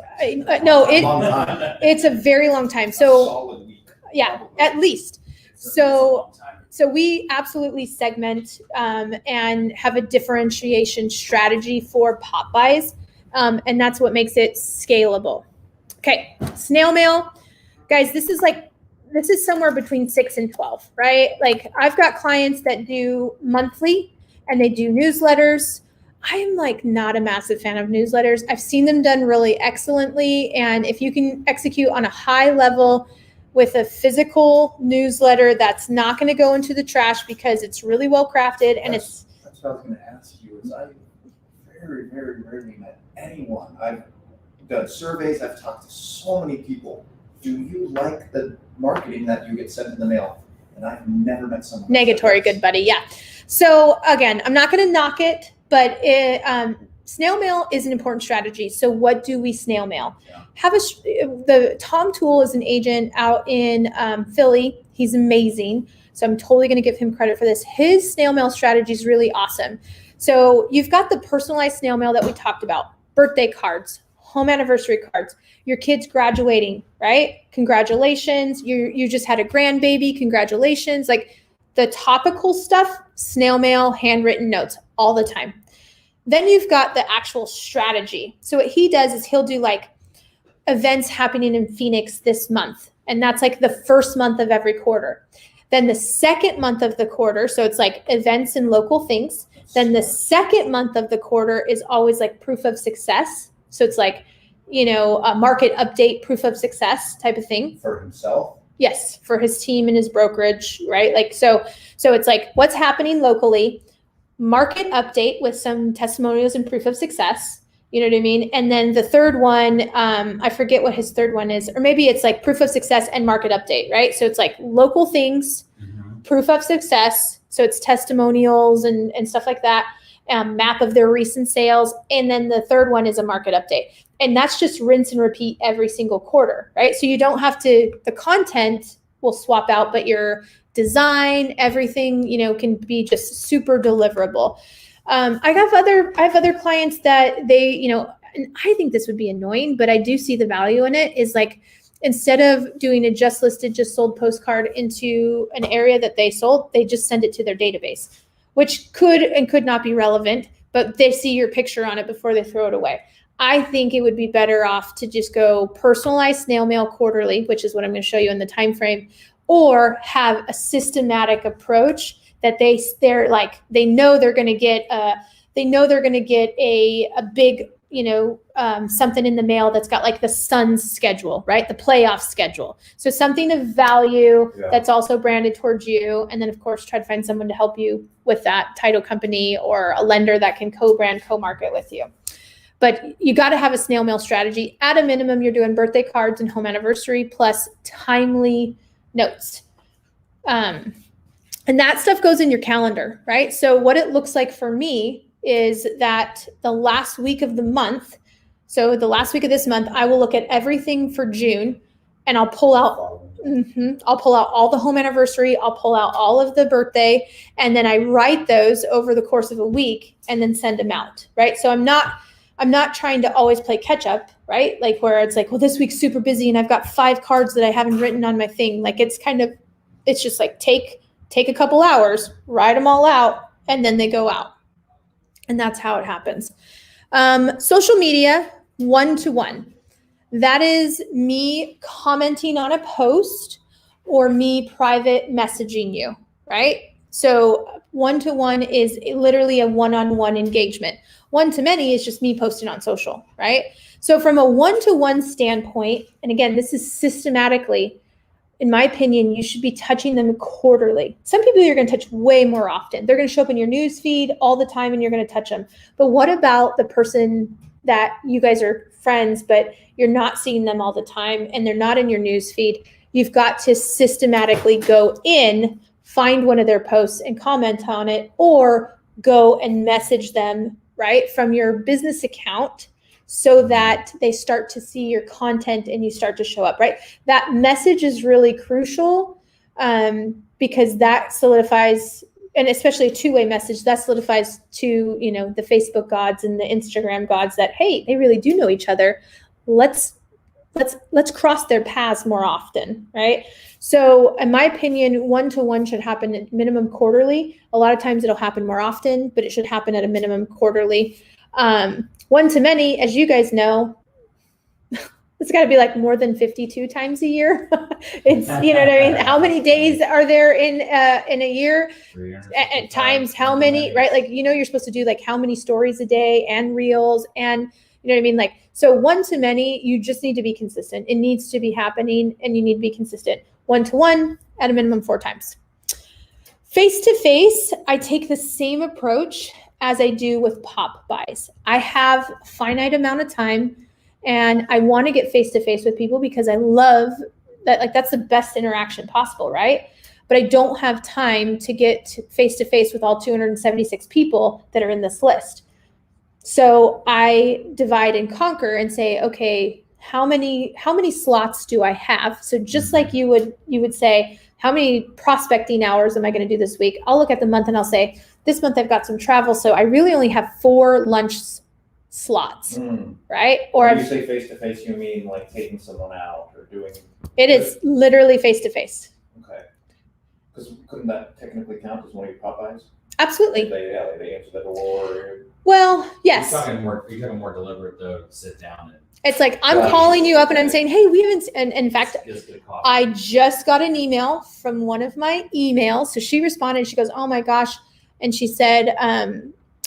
No, Long time. it's a very long time. A So solid week. yeah, probably. at least. It's a So long time. So we absolutely segment and have a differentiation strategy for pop buys. And that's what makes it scalable. Okay, snail mail. Guys, this is somewhere between 6 and 12, right? Like, I've got clients that do monthly and they do newsletters. I am like not a massive fan of newsletters. I've seen them done really excellently. And if you can execute on a high level with a physical newsletter that's not going to go into the trash because it's really well crafted and That's what I was going to ask you. Is I very, very rarely met anyone. I've done surveys. I've talked to so many people. Do you like the marketing that you get sent in the mail? And I've never met someone. negatory, good buddy. Yeah. So again, I'm not going to knock it, but snail mail is an important strategy. So what do we snail mail? Yeah. The Tom Toole is an agent out in Philly. He's amazing. So I'm totally going to give him credit for this. His snail mail strategy is really awesome. So you've got the personalized snail mail that we talked about, birthday cards, home anniversary cards, your kids graduating, right? Congratulations. You just had a grandbaby. Congratulations. Like the topical stuff, snail mail, handwritten notes all the time. Then you've got the actual strategy. So what he does is he'll do like events happening in Phoenix this month. And that's like the first month of every quarter. Then the second month of the quarter, so it's like events and local things. Then the second month of the quarter is always like proof of success. So it's like, you know, a market update, proof of success type of thing. For himself? Yes, for his team and his brokerage, right? Like, so it's like what's happening locally. market update with some testimonials and proof of success. You know what I mean? And then the third one, I forget what his third one is, or maybe it's like proof of success and market update, right? So it's like local things, proof of success. So it's testimonials and stuff like that, map of their recent sales. And then the third one is a market update. And that's just rinse and repeat every single quarter, right? So you don't have to, the content will swap out, but your design, everything, you know, can be just super deliverable. I have other clients that they, you know, and I think this would be annoying, but I do see the value in it, is like, instead of doing a just listed, just sold postcard into an area that they sold, they just send it to their database, which could and could not be relevant, but they see your picture on it before they throw it away. I think it would be better off to just go personalized snail mail quarterly, which is what I'm going to show you in the time frame, or have a systematic approach that they're like, they know they're going to get a big, you know, something in the mail that's got like the Suns schedule, right? The playoff schedule. So something of value that's also branded towards you. And then of course, try to find someone to help you with that, title company or a lender that can co-brand, co-market with you. But you got to have a snail mail strategy. At a minimum, you're doing birthday cards and home anniversary plus timely notes. And that stuff goes in your calendar, right? So what it looks like for me is that the last week of the month, so the last week of this month, I will look at everything for June, and I'll pull out all the home anniversary, I'll pull out all of the birthday, and then I write those over the course of a week and then send them out, right? So I'm not trying to always play catch up, right? Like where it's like, well, this week's super busy and I've got 5 cards that I haven't written on my thing. Like it's just like take a couple hours, write them all out, and then they go out. And that's how it happens. Social media, 1-to-1. That is me commenting on a post or me private messaging you, right? So 1-to-1 is literally a one-on-one engagement. 1-to-many is just me posting on social, right? So from a 1-to-1 standpoint, and again, this is systematically, in my opinion, you should be touching them quarterly. Some people you're going to touch way more often. They're going to show up in your news feed all the time and you're going to touch them. But what about the person that you guys are friends, but you're not seeing them all the time and they're not in your news feed? You've got to systematically go in, find one of their posts and comment on it, or go and message them, right, from your business account, so that they start to see your content and you start to show up, right? That message is really crucial because that solidifies, and especially a two-way message, that solidifies to, you know, the Facebook gods and the Instagram gods that, hey, they really do know each other. Let's cross their paths more often, right? So in my opinion, 1-to-1 should happen at minimum quarterly. A lot of times it'll happen more often, but it should happen at a minimum quarterly. 1-to-many, as you guys know, it's got to be like more than 52 times a year. It's, you know what I mean? How many days are there in a year? At times how many, right? Like, you know, you're supposed to do like how many stories a day and reels, and you know what I mean? Like, so 1-to-many, you just need to be consistent. It needs to be happening and you need to be consistent. 1-to-1 at a minimum 4 times. Face-to-face, I take the same approach as I do with pop buys. I have a finite amount of time and I want to get face-to-face with people because I love that. Like, that's the best interaction possible, right? But I don't have time to get face-to-face with all 276 people that are in this list. So I divide and conquer and say, okay, how many slots do I have? So just like you would say, how many prospecting hours am I going to do this week? I'll look at the month and I'll say, this month I've got some travel, so I really only have 4 lunch slots, right? Or when you say face-to-face, you mean like taking someone out or doing? It is literally face-to-face. Okay. Because couldn't that technically count as one of your pop buys? Absolutely. They answer the door. Well, yes. You're talking more deliberate though, to sit down and. It's like, I'm calling you up and I'm saying, hey, we haven't, and in fact, I just got an email from one of my emails. So she responded, she goes, oh my gosh. And she said,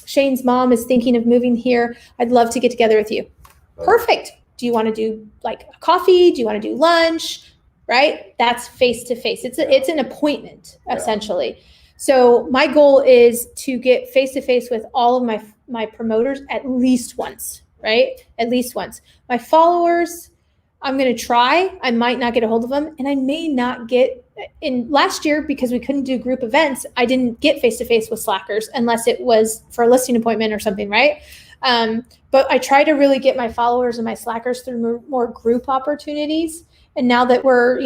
Shane's mom is thinking of moving here. I'd love to get together with you. Perfect. Do you want to do like a coffee? Do you want to do lunch? Right? That's face to face. It's an appointment essentially. So my goal is to get face-to-face with all of my promoters at least once, right? At least once. My followers, I'm going to try. I might not get a hold of them, and I may not get in. Last year, because we couldn't do group events, I didn't get face-to-face with Slackers unless it was for a listing appointment or something, right? But I try to really get my followers and my Slackers through more group opportunities. And now that we're,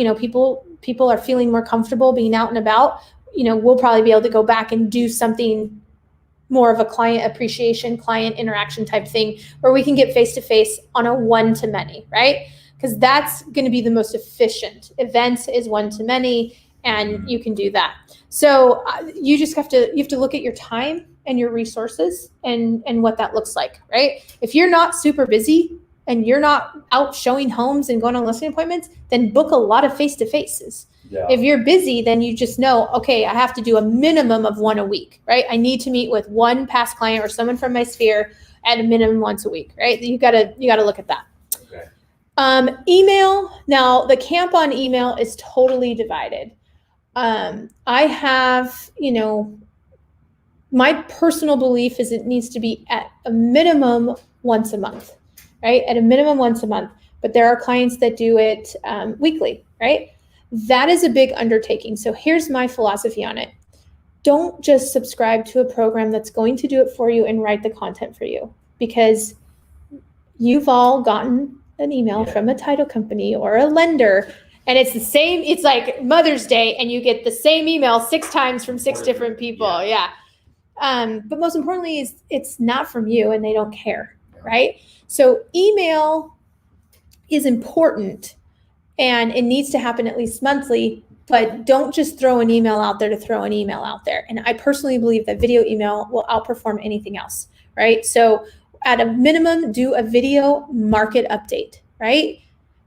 people are feeling more comfortable being out and about, we'll probably be able to go back and do something more of a client appreciation, client interaction type thing where we can get face-to-face on a one-to-many, right? Because that's going to be the most efficient. Events is one-to-many, and you can do that. So you just have to look at your time and your resources and what that looks like, right? If you're not super busy and you're not out showing homes and going on listing appointments, then book a lot of face-to-faces. Yeah. If you're busy, then you just know, okay, I have to do a minimum of one a week, right? I need to meet with one past client or someone from my sphere at a minimum once a week, right? You gotta look at that. Okay. Email. Now the camp on email is totally divided. I have, my personal belief is it needs to be at a minimum once a month, right? At a minimum once a month. But there are clients that do it weekly, right? That is a big undertaking. So here's my philosophy on it. Don't just subscribe to a program that's going to do it for you and write the content for you, because you've all gotten an email from a title company or a lender, and it's the same. It's like Mother's Day and you get the same email 6 times from 6 different people. Yeah. But most importantly is it's not from you and they don't care, right? So email is important. And it needs to happen at least monthly, but don't just throw an email out there to throw an email out there. And I personally believe that video email will outperform anything else, right? So at a minimum, do a video market update, right?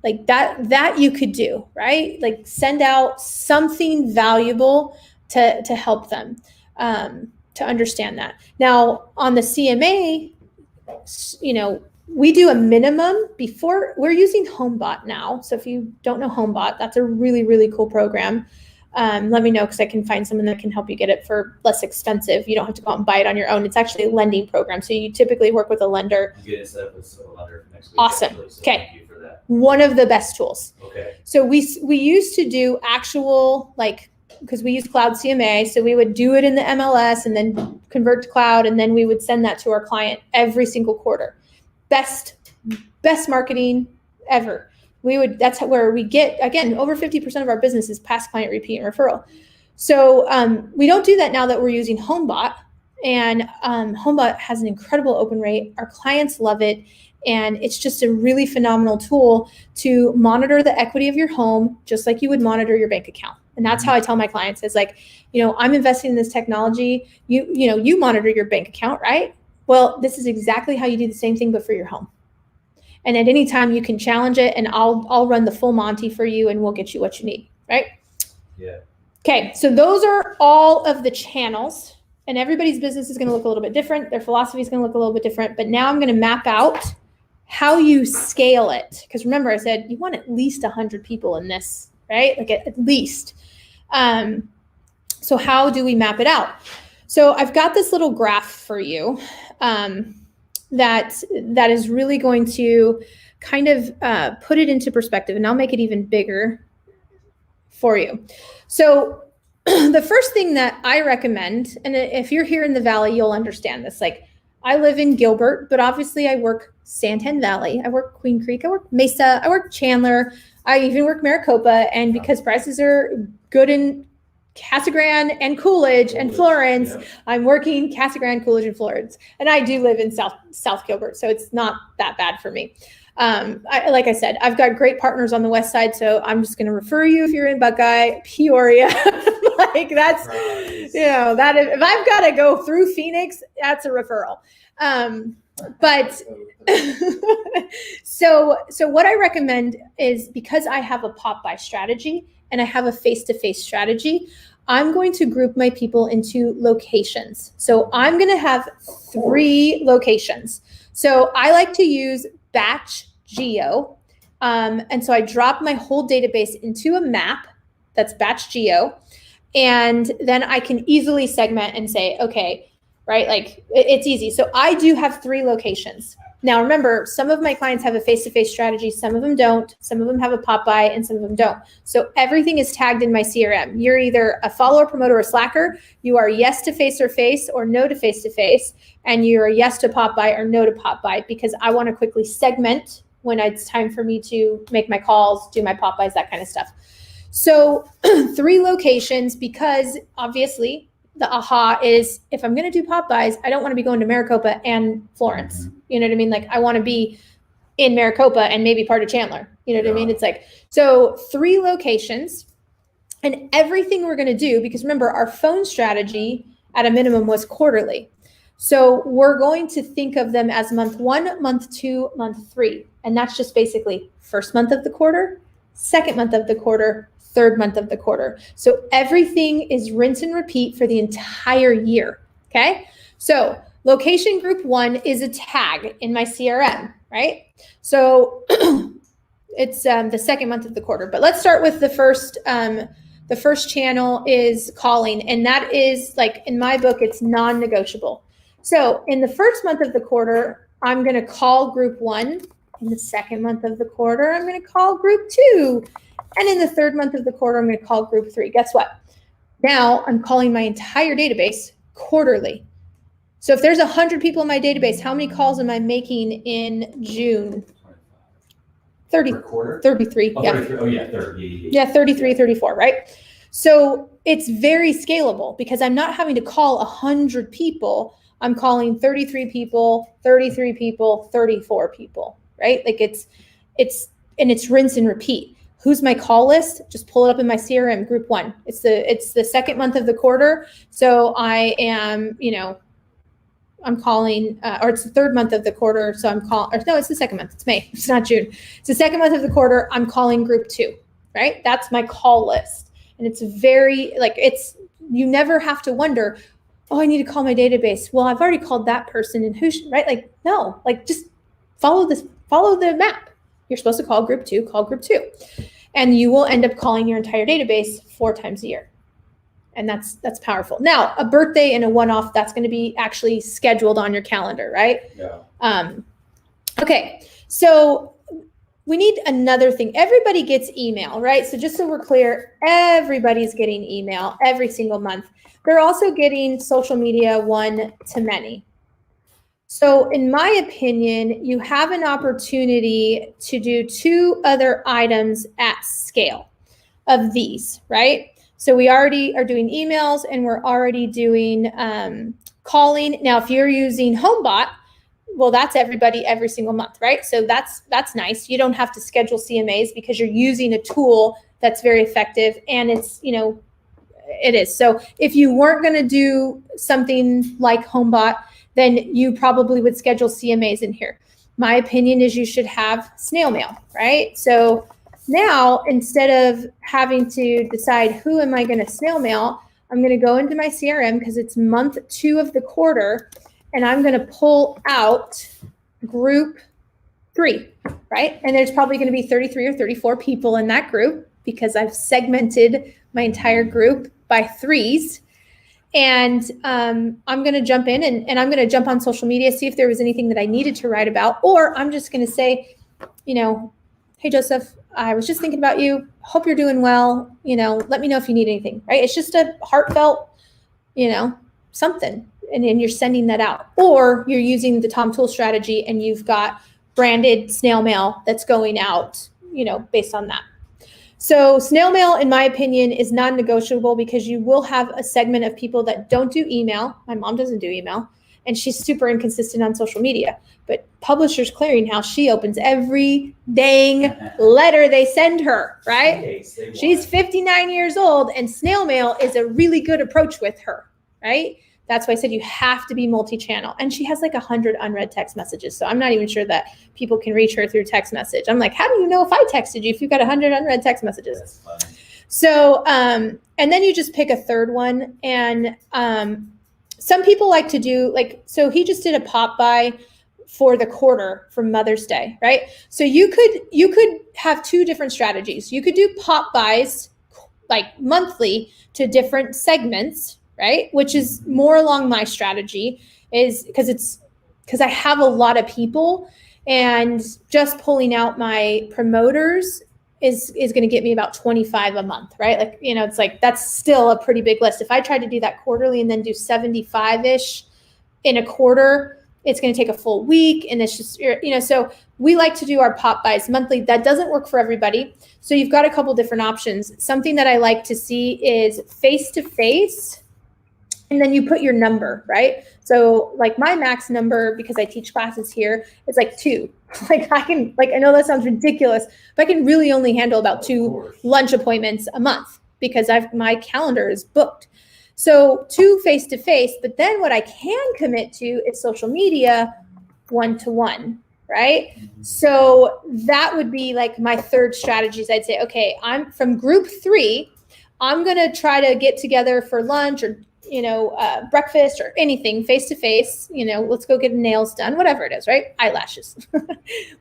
Like that you could do, right? Like send out something valuable to help them to understand that. Now on the CMA, we do a minimum before. We're using HomeBot now. So if you don't know HomeBot, that's a really, really cool program. Let me know, because I can find someone that can help you get it for less expensive. You don't have to go out and buy it on your own. It's actually a lending program. So you typically work with a lender. You get it set up with a lender next week. Awesome. Actually, so okay. Thank you for that. One of the best tools. Okay. So we used to do actual, because we use Cloud CMA. So we would do it in the MLS and then convert to Cloud. And then we would send that to our client every single quarter. Best marketing ever. That's where we get, again, over 50% of our business is past client repeat and referral. So we don't do that now that we're using HomeBot, and HomeBot has an incredible open rate. Our clients love it. And it's just a really phenomenal tool to monitor the equity of your home, just like you would monitor your bank account. And that's how I tell my clients is I'm investing in this technology. You monitor your bank account, right? Well, this is exactly how you do the same thing, but for your home. And at any time you can challenge it, and I'll run the full Monty for you, and we'll get you what you need, right? Yeah. Okay, so those are all of the channels, and everybody's business is going to look a little bit different. Their philosophy is going to look a little bit different, but now I'm going to map out how you scale it. Because remember, I said you want at least 100 people in this, right? At least. So how do we map it out? So I've got this little graph for you that is really going to kind of put it into perspective, and I'll make it even bigger for you. So the first thing that I recommend, and if you're here in the Valley, you'll understand this. I live in Gilbert, but obviously I work Santan Valley. I work Queen Creek. I work Mesa. I work Chandler. I even work Maricopa. And because prices are good in Casa Grande and Coolidge and Florence, yeah. I'm working Casa Grande, Coolidge, and Florence. And I do live in South Gilbert, so it's not that bad for me. Like I said, I've got great partners on the west side, so I'm just going to refer you if you're in Buckeye, Peoria. That's, that if I've got to go through Phoenix, that's a referral. But so what I recommend is, because I have a pop-by strategy and I have a face-to-face strategy, I'm going to group my people into locations. So I'm going to have 3 locations. So I like to use batch geo. And so I drop my whole database into a map that's batch geo. And then I can easily segment and say, okay, right? Like it's easy. So I do have 3 locations. Now, remember, some of my clients have a face-to-face strategy. Some of them don't. Some of them have a pop-by and some of them don't. So everything is tagged in my CRM. You're either a follower, promoter, or slacker. You are yes to face-to-face or no to face-to-face. And you're a yes to pop-by or no to pop-by, because I want to quickly segment when it's time for me to make my calls, do my pop-bys, that kind of stuff. So 3 locations, because obviously the aha is, if I'm going to do pop-bys, I don't want to be going to Maricopa and Florence. You know what I mean? Like I want to be in Maricopa and maybe part of Chandler. You know what I mean? It's like, so 3 locations, and everything we're going to do, because remember, our phone strategy at a minimum was quarterly. So we're going to think of them as month 1, month 2, month 3. And that's just basically first month of the quarter, second month of the quarter, third month of the quarter. So everything is rinse and repeat for the entire year. Okay. So location group 1 is a tag in my CRM, right? So it's the second month of the quarter, but let's start with the first. The first channel is calling, and that is, like, in my book, it's non-negotiable. So in the first month of the quarter, I'm going to call group 1. In the second month of the quarter, I'm going to call group 2. And in the third month of the quarter, I'm going to call group 3. Guess what? Now I'm calling my entire database quarterly. So if there's 100 people in my database, how many calls am I making in June? 30, Per quarter? 33. Oh, Yeah. 33. Oh, yeah, 30. Yeah, 33, 34, right? So it's very scalable because I'm not having to call 100 people. I'm calling 33 people, 33 people, 34 people, right? Like it's rinse and repeat. Who's my call list? Just pull it up in my CRM, group 1. It's the second month of the quarter. So I am, I'm calling, or it's the third month of the quarter. So I'm calling, no, it's the second month. It's May. It's not June. It's the second month of the quarter. I'm calling group 2, right? That's my call list. And it's very, you never have to wonder, oh, I need to call my database. Well, I've already called that person, and right? Like, no, just follow the map. You're supposed to call group 2, and you will end up calling your entire database 4 times a year. And that's powerful. Now, a birthday and a one-off, that's going to be actually scheduled on your calendar, right? Yeah. Okay. So we need another thing. Everybody gets email, right? So just so we're clear, everybody's getting email every single month. They're also getting social media one-to-many. So in my opinion, you have an opportunity to do 2 other items at scale of these, right? So we already are doing emails and we're already doing calling. Now, if you're using HomeBot, well, that's everybody every single month, right? So that's nice. You don't have to schedule CMAs because you're using a tool that's very effective, and it's, it is. So if you weren't going to do something like HomeBot, then you probably would schedule CMAs in here. My opinion is you should have snail mail, right? So now, instead of having to decide who am I going to snail mail, I'm going to go into my CRM because it's month 2 of the quarter, and I'm going to pull out group 3, right? And there's probably going to be 33 or 34 people in that group because I've segmented my entire group by 3s. And I'm going to jump in and I'm going to jump on social media, see if there was anything that I needed to write about, or I'm just going to say, hey, Joseph, I was just thinking about you. Hope you're doing well. Let me know if you need anything, right? It's just a heartfelt, something. And you're sending that out. Or you're using the Tom Tool strategy and you've got branded snail mail that's going out, based on that. So snail mail, in my opinion, is non-negotiable because you will have a segment of people that don't do email. My mom doesn't do email, and she's super inconsistent on social media. But Publishers Clearinghouse, she opens every dang letter they send her, right? She's 59 years old, and snail mail is a really good approach with her, right? That's why I said you have to be multi-channel. And she has 100 unread text messages. So I'm not even sure that people can reach her through text message. I'm like, how do you know if I texted you if you've got 100 unread text messages? That's funny. So, and then you just pick a third one. And some people like to do, so he just did a pop by for the quarter for Mother's Day, right? So you could have 2 different strategies. You could do pop buys like monthly to different segments, right? Which is more along my strategy, is because I have a lot of people, and just pulling out my promoters is going to get me about 25 a month, right? Like, it's like, that's still a pretty big list. If I tried to do that quarterly and then do 75-ish in a quarter, it's going to take a full week. And it's just, so we like to do our pop buys monthly. That doesn't work for everybody. So you've got a couple different options. Something that I like to see is face-to-face, and then you put your number, right? So like my max number, because I teach classes here, is like 2. Like I know that sounds ridiculous, but I can really only handle about 2 lunch appointments a month because my calendar is booked. So 2 face-to-face, but then what I can commit to is social media 1-to-1, right? So that would be like my third strategies. I'd say, okay, I'm from group 3, I'm going to try to get together for lunch or breakfast or anything face-to-face, let's go get nails done, whatever it is, right? Eyelashes.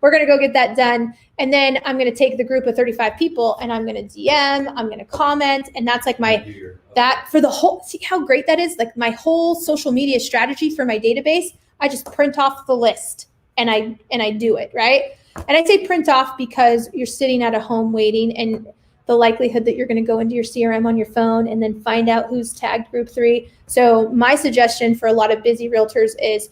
We're going to go get that done. And then I'm going to take the group of 35 people and I'm going to DM, I'm going to comment. And that's like that for the whole, see how great that is? Like my whole social media strategy for my database, I just print off the list and I do it, right? And I say print off because you're sitting at a home waiting, and the likelihood that you're going to go into your CRM on your phone and then find out who's tagged group 3. So my suggestion for a lot of busy realtors is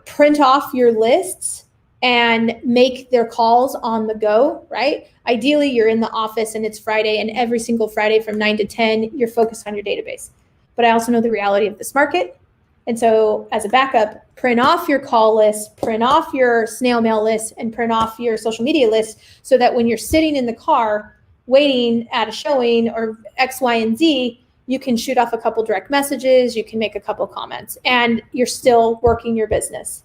print off your lists and make their calls on the go, right? Ideally, you're in the office and it's Friday, and every single Friday from 9 to 10, you're focused on your database. But I also know the reality of this market. And so as a backup, print off your call list, print off your snail mail list, and print off your social media list so that when you're sitting in the car waiting at a showing or X, Y, and Z, you can shoot off a couple direct messages, you can make a couple comments, and you're still working your business.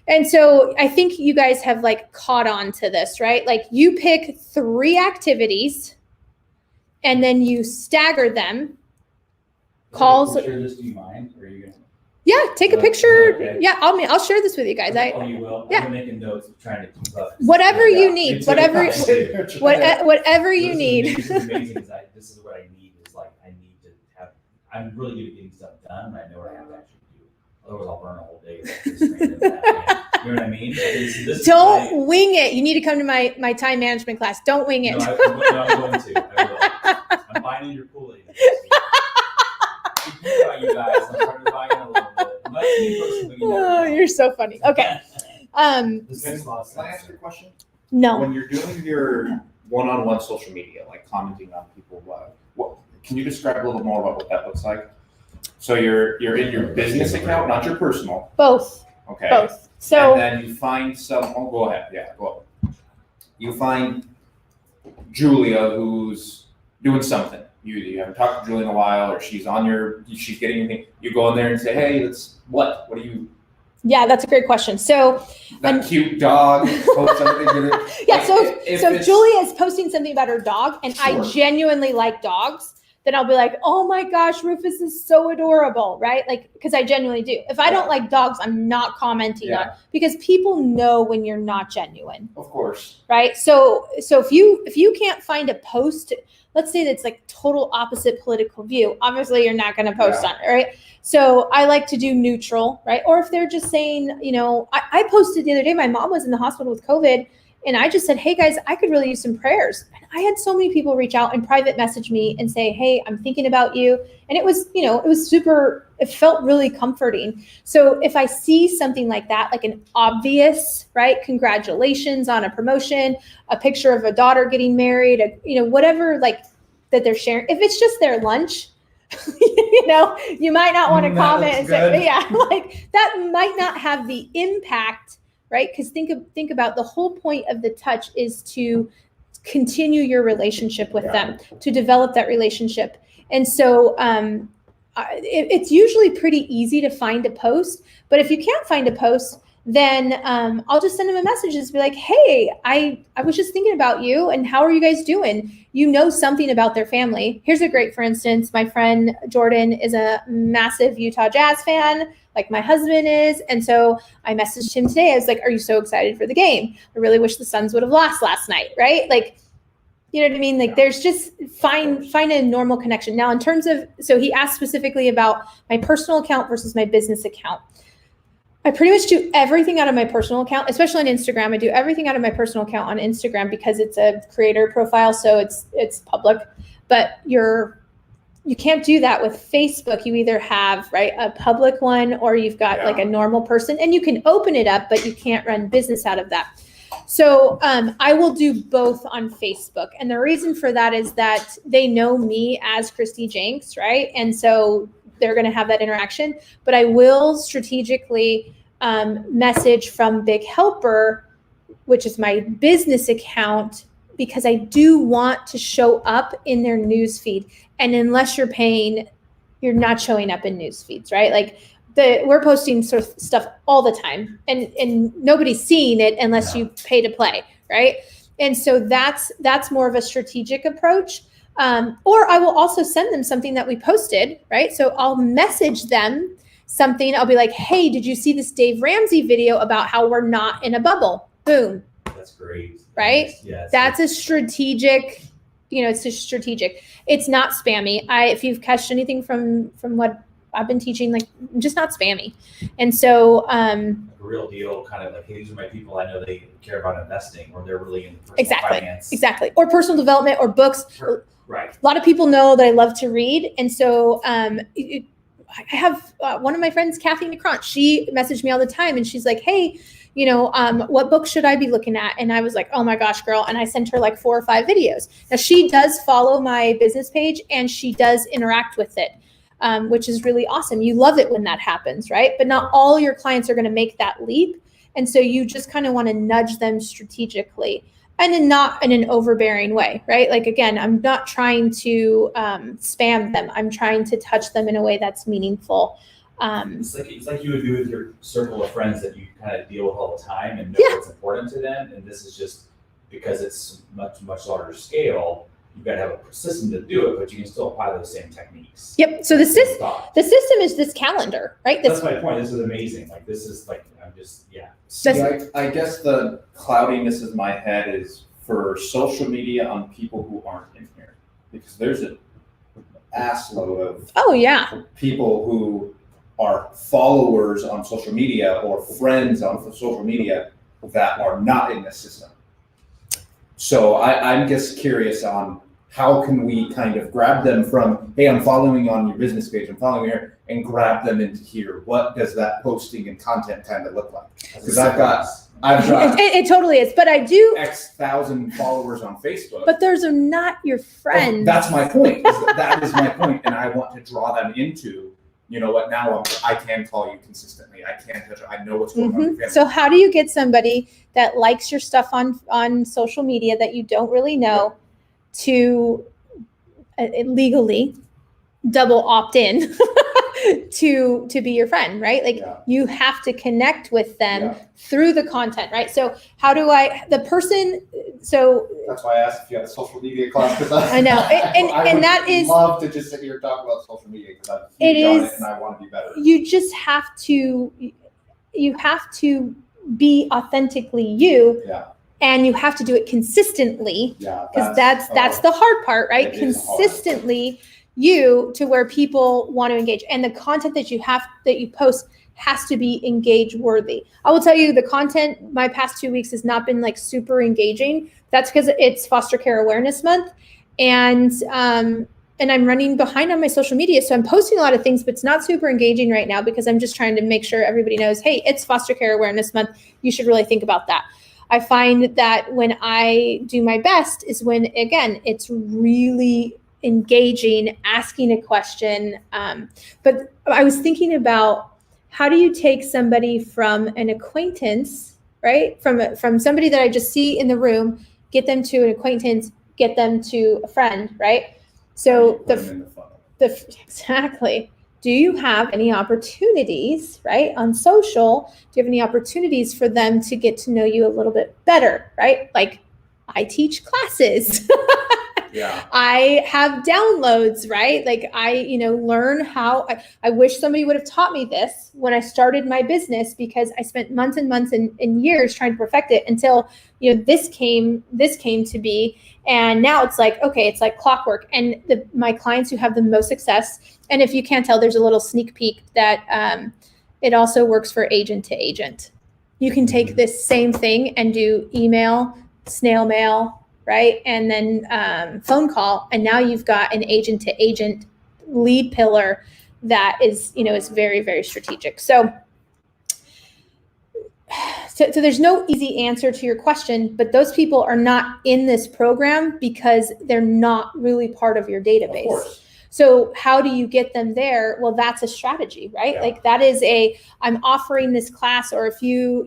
And so I think you guys have like caught on to this, right? Like you pick 3 activities and then you stagger them. Calls. Share this, do you mind? Or are you gonna? Yeah, take a picture. Okay. Yeah, I'll share this with you guys. You will. Yeah. I'm making notes, trying to keep up. Whatever you need, whatever you need. This is amazing. This is what I need. Is like I need to have. I'm really good at getting stuff done. I know what I have to actually do. Otherwise, I'll burn a whole day. You know what I mean? Don't wing it. You need to come to my time management class. Don't wing it. No, I'm going to. I will. I'm buying in your Kool-Aid. About you guys, I'm trying to buy in a little bit. Oh, you're so funny. Okay. This makes a lot of sense. Can I ask you a question? No. When you're doing your one-on-one social media, like commenting on people, what can you describe a little more about what that looks like? So you're in your business account, not your personal. Both. Okay. Both. So and then you find someone. Go ahead. Yeah, go ahead. You find Julia who's doing something. You haven't talked to Julie in a while, or she's getting anything. You go in there and say, hey, what do you? Yeah, that's a great question. So that cute dog post something. Yeah, like, so if Julia is posting something about her dog and sure. I genuinely like dogs, then I'll be like, oh my gosh, Rufus is so adorable, right? Like, because I genuinely do. If I don't like dogs, I'm not commenting on, because people know when you're not genuine. Of course. Right? So if you can't find a post, let's say that's like total opposite political view, obviously you're not going to post on it, right? So I like to do neutral, right? Or if they're just saying, I posted the other day, my mom was in the hospital with COVID, and I just said, hey guys, I could really use some prayers. And I had so many people reach out and private message me and say, hey, I'm thinking about you. And it was it felt really comforting. So if I see something like that, like an obvious, right, congratulations on a promotion, a picture of a daughter getting married, whatever, like that they're sharing, if it's just their lunch, you might not want to comment and say, like that might not have the impact, right? Because think about the whole point of the touch is to continue your relationship with them, to develop that relationship. And so it's usually pretty easy to find a post, but if you can't find a post, then I'll just send them a message and be like, hey, I was just thinking about you, and how are you guys doing? You know something about their family. Here's a great, for instance, my friend Jordan is a massive Utah Jazz fan, like my husband is. And so I messaged him today. I was like, are you so excited for the game? I really wish the Suns would have lost last night, right? Like, You know what I mean? Like Yeah. there's just find a normal connection. Now in terms of, so he asked specifically about my personal account versus my business account. I pretty much do everything out of my personal account, especially on Instagram. I do everything out of my personal account on Instagram because it's a creator profile, so it's public. But you can't do that with Facebook. You either have a public one or you've got like a normal person, and you can open it up, but you can't run business out of that. So I will do both on Facebook. And the reason for that is that they know me as Christy Jenks, right? And so they're going to have that interaction. But I will strategically message from Big Helper, which is my business account, because I do want to show up in their news feed. And unless you're paying, you're not showing up in news feeds, right? Like we're posting sort of stuff all the time, and nobody's seeing it unless you pay to play, right? And so that's more of a strategic approach. Or I will also send them something that we posted, right? So I'll message them something. I'll be like, hey, did you see this Dave Ramsey video about how we're not in a bubble? Boom. That's great. Right? Yes. That's a strategic, it's just strategic. It's not spammy. If you've catched anything from what I've been teaching, like just not spammy. And so a real deal, kind of like, hey, these are my people. I know they care about investing, or they're really in personal finance. Exactly. Or personal development or books. Right. A lot of people know that I love to read. And so I have one of my friends, Kathy Necron, she messaged me all the time and she's like, hey, what book should I be looking at? And I was like, oh my gosh, girl. And I sent her like 4 or 5 videos. Now she does follow my business page and she does interact with it, which is really awesome. You love it when that happens, right? But not all your clients are going to make that leap. And so you just kind of want to nudge them strategically and then not in an overbearing way, right? Like, again, I'm not trying to spam them. I'm trying to touch them in a way that's meaningful. It's like you would do with your circle of friends that you kind of deal with all the time and know what's important to them. And this is just because it's much larger scale. You've got to have a system to do it, but you can still apply those same techniques. Yep. So the system is this calendar, right? That's my point. This is amazing. Like this is like See, I guess the cloudiness in my head is for social media on people who aren't in here, because there's an assload of people who are followers on social media or friends on social media that are not in the system. So I'm just curious on how can we kind of grab them from, hey, I'm following on your business page, I'm following here, and grab them into here. What does that posting and content kind of look like? Because I've got it totally is, but I do X thousand followers on Facebook. But those are not your friends. That's my point. That is my point, and I want to draw them into. You know what? Now I can call you consistently. I can touch. I know what's going on. With your So how do you get somebody that likes your stuff on social media that you don't really know to legally double opt in to be your friend, right? Like you have to connect with them through the content, right? So how do so that's why I asked if you had a social media class, because I know, and that is love to just sit here and talk about social media because I'm huge on it and I want to be better. You just have to be authentically you. And you have to do it consistently. Because that's the hard part, right? Consistently you to where people want to engage. And the content that you post has to be engage worthy. I will tell you the content my past 2 weeks has not been like super engaging. That's because it's Foster Care Awareness Month. And I'm running behind on my social media. So I'm posting a lot of things, but it's not super engaging right now because I'm just trying to make sure everybody knows, hey, it's Foster Care Awareness Month. You should really think about that. I find that when I do my best is when, again, it's really engaging, asking a question. But I was thinking about how do you take somebody from an acquaintance, right? From somebody that I just see in the room, get them to an acquaintance, get them to a friend, right? So exactly. Do you have any opportunities, right, on social? Do you have any opportunities for them to get to know you a little bit better, right? Like I teach classes. Yeah. I have downloads, right? Like I, learn how. I wish somebody would have taught me this when I started my business, because I spent months and months and years trying to perfect it until this came to be. And now it's like, okay, it's like clockwork. And my clients who have the most success, and if you can't tell, there's a little sneak peek that it also works for agent to agent. You can take this same thing and do email, snail mail, right? And then phone call. And now you've got an agent to agent lead pillar that is very, very strategic. So there's no easy answer to your question, but those people are not in this program because they're not really part of your database. Of course. So how do you get them there? Well, that's a strategy, right? Yeah. Like that is I'm offering this class, or if you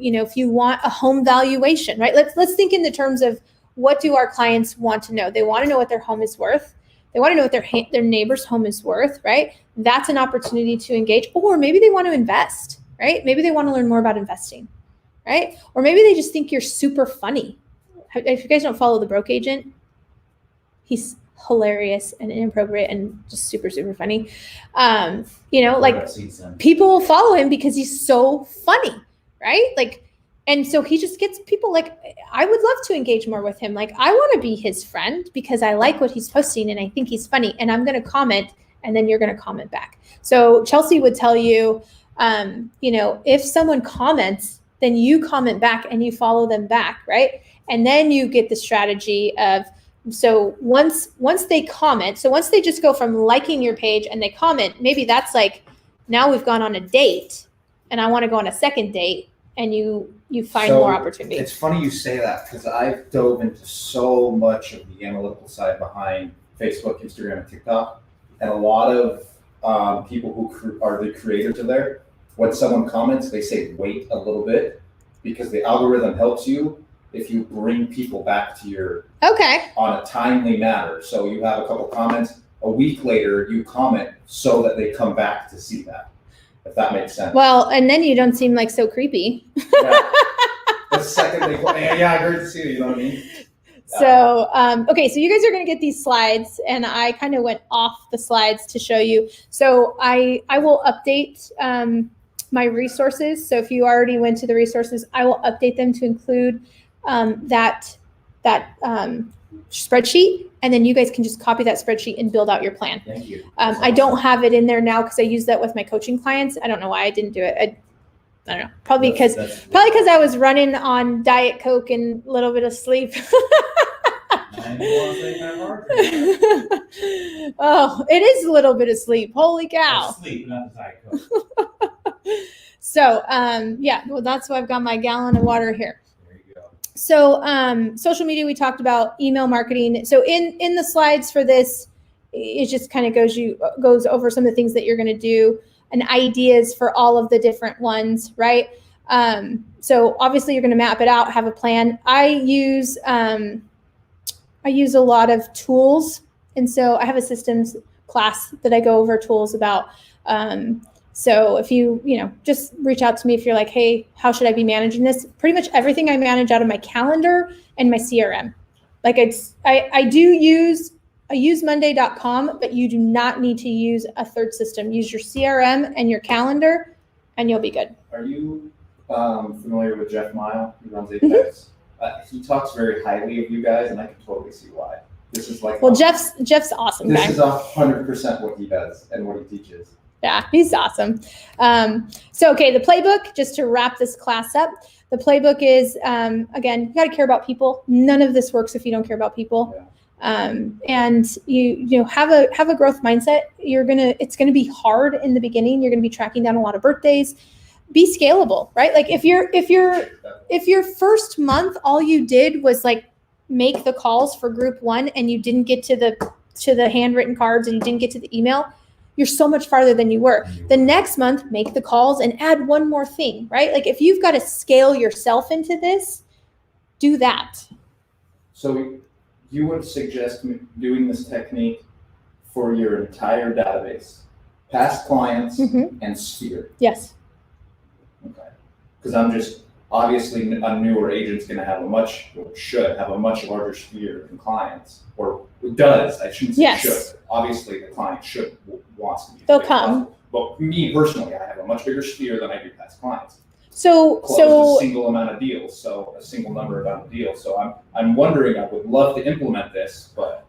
want a home valuation, right? Let's think in the terms of, what do our clients want to know? They want to know what their home is worth. They want to know what their neighbor's home is worth, right? That's an opportunity to engage. Or maybe they want to invest, right? Maybe they want to learn more about investing, right? Or maybe they just think you're super funny. If you guys don't follow The Broke Agent, he's hilarious and inappropriate and just super, super funny. Like people follow him because he's so funny, right? Like, and so he just gets people like, I would love to engage more with him. Like, I want to be his friend because I like what he's posting and I think he's funny, and I'm going to comment, and then you're going to comment back. So Chelsea would tell you, if someone comments, then you comment back and you follow them back, right? And then you get the strategy of, so once they comment, so once they just go from liking your page and they comment, maybe that's like, now we've gone on a date and I want to go on a second date, and you find more opportunities. It's funny you say that, because I've dove into so much of the analytical side behind Facebook, Instagram, and TikTok, and a lot of people who are the creators of there, when someone comments, they say wait a little bit, because the algorithm helps you if you bring people back to your on a timely manner. So you have a couple comments, a week later you comment so that they come back to see that, if that makes sense. Well, and then you don't seem like so creepy. Yeah. The second they great to see you, you know what I mean? Yeah. So, okay, so you guys are going to get these slides, and I kind of went off the slides to show you. So I will update my resources. So if you already went to the resources, I will update them to include that spreadsheet, and then you guys can just copy that spreadsheet and build out your plan. Thank you. I don't have it in there now because I use that with my coaching clients. I don't know why I didn't do it. I don't know. Probably because I was running on Diet Coke and a little bit of sleep. Oh, it is a little bit of sleep. Holy cow. Sleep, not the Diet Coke. So, well, that's why I've got my gallon of water here. There you go. So, social media, we talked about email marketing. So in the slides for this, it just kind of goes over some of the things that you're going to do and ideas for all of the different ones, right? So obviously you're going to map it out, have a plan. I use a lot of tools. And so I have a systems class that I go over tools about. So if you just reach out to me if you're like, hey, how should I be managing this? Pretty much everything I manage out of my calendar and my CRM. Like I use Monday.com, but you do not need to use a third system. Use your CRM and your calendar, and you'll be good. Are you familiar with Jeff Mile? He runs Apex. He talks very highly of you guys, and I can totally see why. This is like Jeff's awesome. This guy. is 100% what he does and what he teaches. Yeah, he's awesome. Okay, the playbook, just to wrap this class up, the playbook is, again, you got to care about people. None of this works if you don't care about people. Yeah. And you have a growth mindset. It's going to be hard in the beginning. You're going to be tracking down a lot of birthdays. Be scalable, right? Like if your first month, all you did was like make the calls for group one and you didn't get to the handwritten cards and you didn't get to the email, you're so much farther than you were. The next month, make the calls and add one more thing, right? Like if you've got to scale yourself into this, do that. So you would suggest doing this technique for your entire database, past clients and sphere? Yes. Okay. Because obviously a newer agent's going to should have a much larger sphere than clients, or Does, I shouldn't say Yes. should. Obviously, the client wants to be. as They'll big as come. possible. But me personally, I have a much bigger sphere than I do past clients. So Closed a single amount of deals, so a single number amount of deals. So I'm wondering, I would love to implement this, but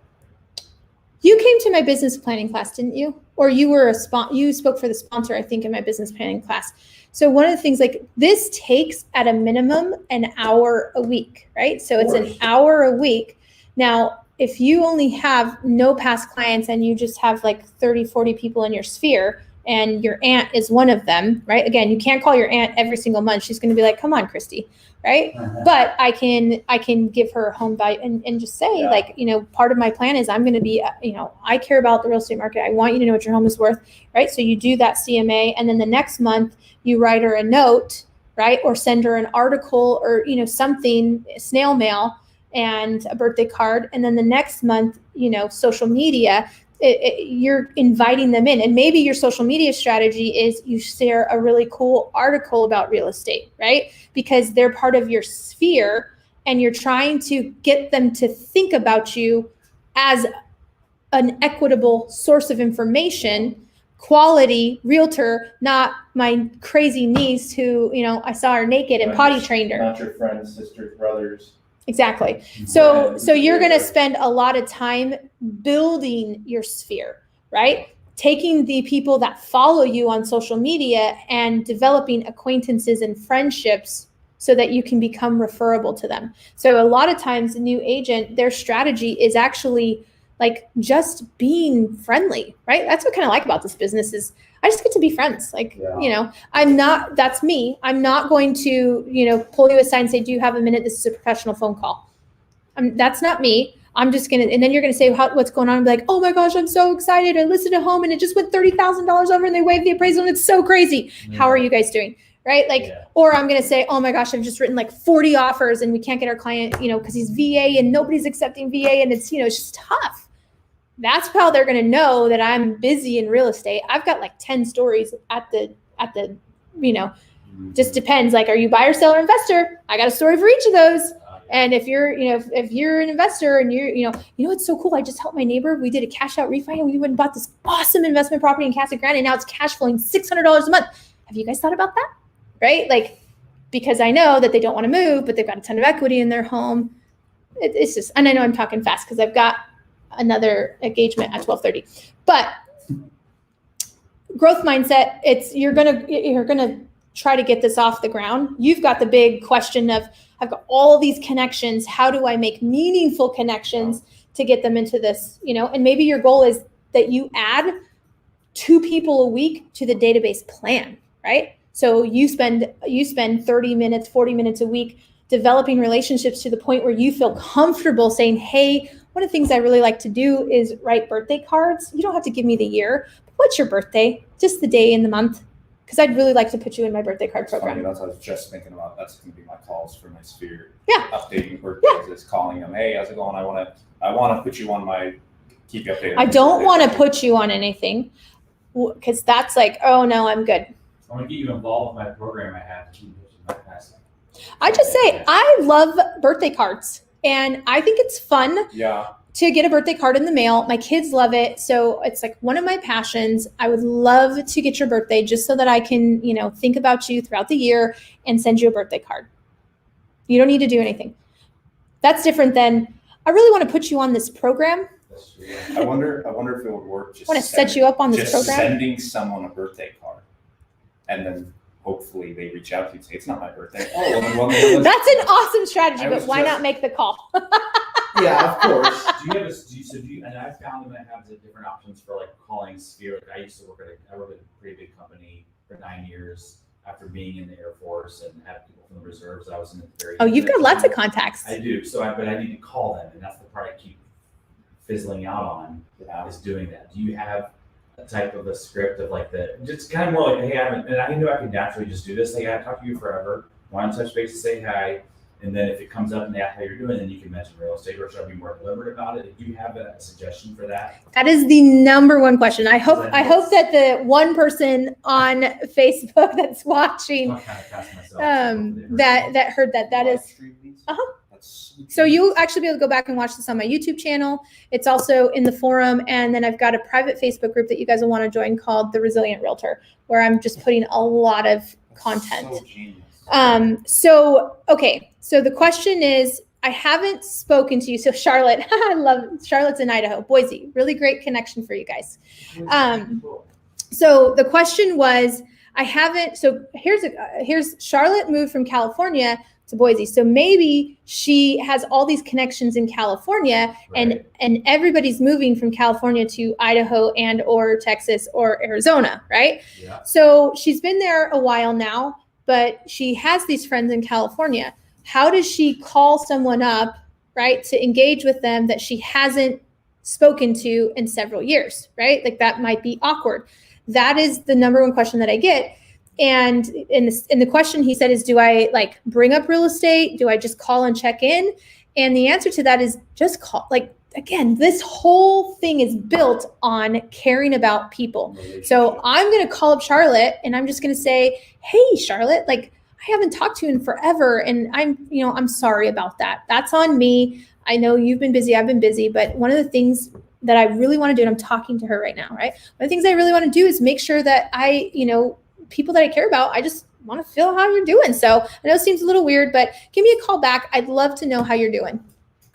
you came to my business planning class, didn't you? Or you were you spoke for the sponsor, I think, in my business planning class. So one of the things, like, this takes at a minimum an hour a week, right? So it's an hour a week. Now, if you only have no past clients and you just have like 30, 40 people in your sphere, and your aunt is one of them, right? Again, you can't call your aunt every single month. She's going to be like, come on, Christy, right? But I can give her home value and just say, like, you know, part of my plan is I'm going to be, you know, I care about the real estate market. I want you to know what your home is worth, right? So you do that CMA, and then the next month you write her a note, right? Or send her an article or, you know, something, snail mail and a birthday card. And then the next month, you know, social media, you're inviting them in. And maybe your social media strategy is you share a really cool article about real estate, right? Because they're part of your sphere and you're trying to get them to think about you as an equitable source of information, quality realtor, not my crazy niece who, you know, I saw her naked and potty trained her. Not your friends, sisters, brothers. Exactly. So you're going to spend a lot of time building your sphere, right? Taking the people that follow you on social media and developing acquaintances and friendships so that you can become referable to them. So a lot of times a new agent, their strategy is actually like just being friendly, right? That's what I kind of like about this business is I just get to be friends. Like, you know, that's me. I'm not going to, you know, pull you aside and say, do you have a minute? This is a professional phone call. That's not me. I'm just going to, and then you're going to say what's going on. And be like, oh my gosh, I'm so excited. I listed a home and it just went $30,000 over and they waived the appraisal and it's so crazy. Yeah. How are you guys doing? Right? Like, or I'm going to say, oh my gosh, I've just written like 40 offers and we can't get our client, you know, because he's VA and nobody's accepting VA and it's, you know, it's just tough. That's how they're going to know that I'm busy in real estate. I've got like 10 stories at the, you know, just depends. Like, are you buyer, seller, investor? I got a story for each of those. And if you're, you know, if you're an investor and you're, you know, it's so cool. I just helped my neighbor. We did a cash out refi and we went and bought this awesome investment property in Casa Grande and now it's cash flowing $600 a month. Have you guys thought about that? Right? Like, because I know that they don't want to move, but they've got a ton of equity in their home. It's just, and I know I'm talking fast because I've got another engagement at 12:30, but growth mindset, it's, you're going to try to get this off the ground. You've got the big question of, I've got all these connections. How do I make meaningful connections to get them into this, you know, and maybe your goal is that you add 2 people a week to the database plan, right? So you spend 30 minutes, 40 minutes a week developing relationships to the point where you feel comfortable saying, hey, one of the things I really like to do is write birthday cards. You don't have to give me the year. What's your birthday? Just the day and the month. Because I'd really like to put you in my birthday card program. That's what I was just thinking about. That's going to be my calls for my sphere. Yeah. Updating birthdays is calling them. Hey, how's it going? I want to put you on my, keep you updated. I don't want to put you on anything because that's like, oh no, I'm good. I want to get you involved with my program I have to keep my past. I just say, I love birthday cards. And I think it's fun to get a birthday card in the mail. My kids love it. So it's like one of my passions. I would love to get your birthday just so that I can, you know, think about you throughout the year and send you a birthday card. You don't need to do anything. That's different than, I really want to put you on this program. I wonder if it would work. I want to set you up on this program. Sending someone a birthday card and then hopefully they reach out to you and say, it's not my birthday. Oh, that's an awesome strategy, but why not make the call? Yeah, of course. And I found that I have the different options for like calling sphere. Like I used to work at a pretty big company for 9 years after being in the Air Force and had people from the reserves. I was in the very. Oh, you've got lots of contacts. I do. But I need to call them, and that's the part I keep fizzling out on. Is doing that. Do you have a type of a script of like just kind of more like, hey, I knew I could naturally just do this. Like, I've talked to you forever. Want to touch base to say hi. And then if it comes up and they ask how you're doing, then you can mention real estate, or should I be more deliberate about it? Do you have a suggestion for that? That is the number one question. I hope that the one person on Facebook that's watching that heard that is. That's So you'll actually be able to go back and watch this on my YouTube channel. It's also in the forum. And then I've got a private Facebook group that you guys will want to join called The Resilient Realtor, where I'm just putting a lot of content. So genius. Okay. So the question is, I haven't spoken to you. So Charlotte, I love Charlotte's in Idaho, Boise, really great connection for you guys. So the question was, here's Charlotte moved from California to Boise. So maybe she has all these connections in California, and everybody's moving from California to Idaho and or Texas or Arizona, right? Yeah. So she's been there a while now, but she has these friends in California. How does she call someone up, right, to engage with them that she hasn't spoken to in several years, right? Like that might be awkward. That is the number one question that I get. And in the question he said is, do I like bring up real estate? Do I just call and check in? And the answer to that is just call. Like, again, this whole thing is built on caring about people. So I'm going to call up Charlotte and I'm just going to say, hey, Charlotte, like I haven't talked to you in forever. And I'm sorry about that. That's on me. I know you've been busy. I've been busy. But one of the things that I really want to do, and I'm talking to her right now, right? One of the things I really want to do is make sure that people that I care about, I just want to feel how you're doing. So I know it seems a little weird, but give me a call back. I'd love to know how you're doing.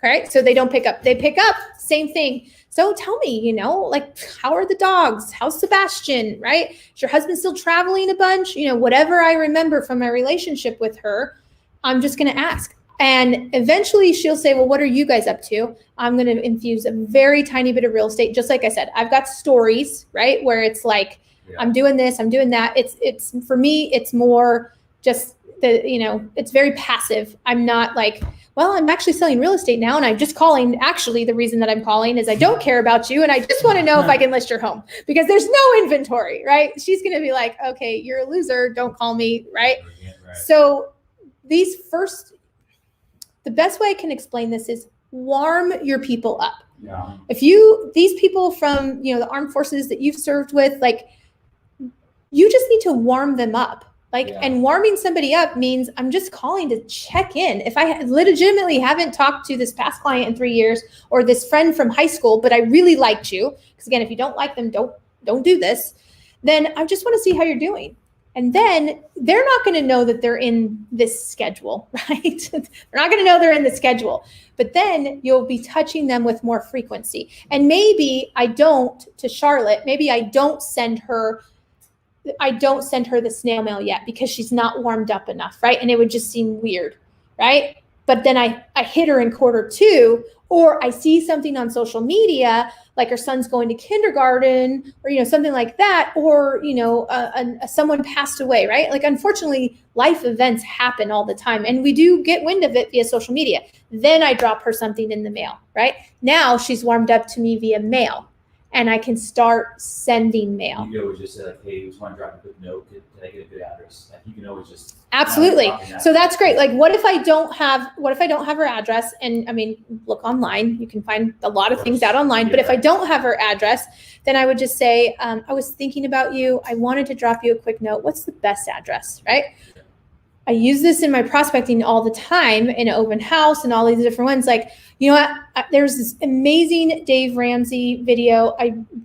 All right. So they don't pick up. They pick up. Same thing. So tell me, like, how are the dogs? How's Sebastian, right? Is your husband still traveling a bunch? Whatever I remember from my relationship with her, I'm just going to ask. And eventually she'll say, well, what are you guys up to? I'm going to infuse a very tiny bit of real estate. Just like I said, I've got stories, right? Where it's like, I'm doing this, I'm doing that. It's for me, it's more just it's very passive. I'm not like, well, I'm actually selling real estate now and I'm just calling. Actually, the reason that I'm calling is I don't care about you and I just want to know if I can list your home because there's no inventory, right? She's going to be like, okay, you're a loser. Don't call me, right? So the best way I can explain this is warm your people up. Yeah. These people from, the armed forces that you've served with, like, you just need to warm them up. And warming somebody up means I'm just calling to check in. If I legitimately haven't talked to this past client in 3 years or this friend from high school, but I really liked you, because again, if you don't like them, don't do this, then I just want to see how you're doing. And then they're not going to know that they're in this schedule, right? They're not going to know they're in the schedule. But then you'll be touching them with more frequency. And maybe I don't send her the snail mail yet because she's not warmed up enough, right? And it would just seem weird, right? But then I hit her in quarter 2, or I see something on social media, like her son's going to kindergarten or, something like that, or, someone passed away, right? Like, unfortunately, life events happen all the time and we do get wind of it via social media. Then I drop her something in the mail, right? Now she's warmed up to me via mail. And I can start sending mail. You can always just say, like, hey, just want to drop a quick note. Can I get a good address? Like, you can always just absolutely. So that's great. Like, what if I don't have her address? And I mean, look online. You can find a lot of things out online. But if I don't have her address, then I would just say, I was thinking about you. I wanted to drop you a quick note. What's the best address, right? I use this in my prospecting all the time in an open house and all these different ones. Like, there's this amazing Dave Ramsey video.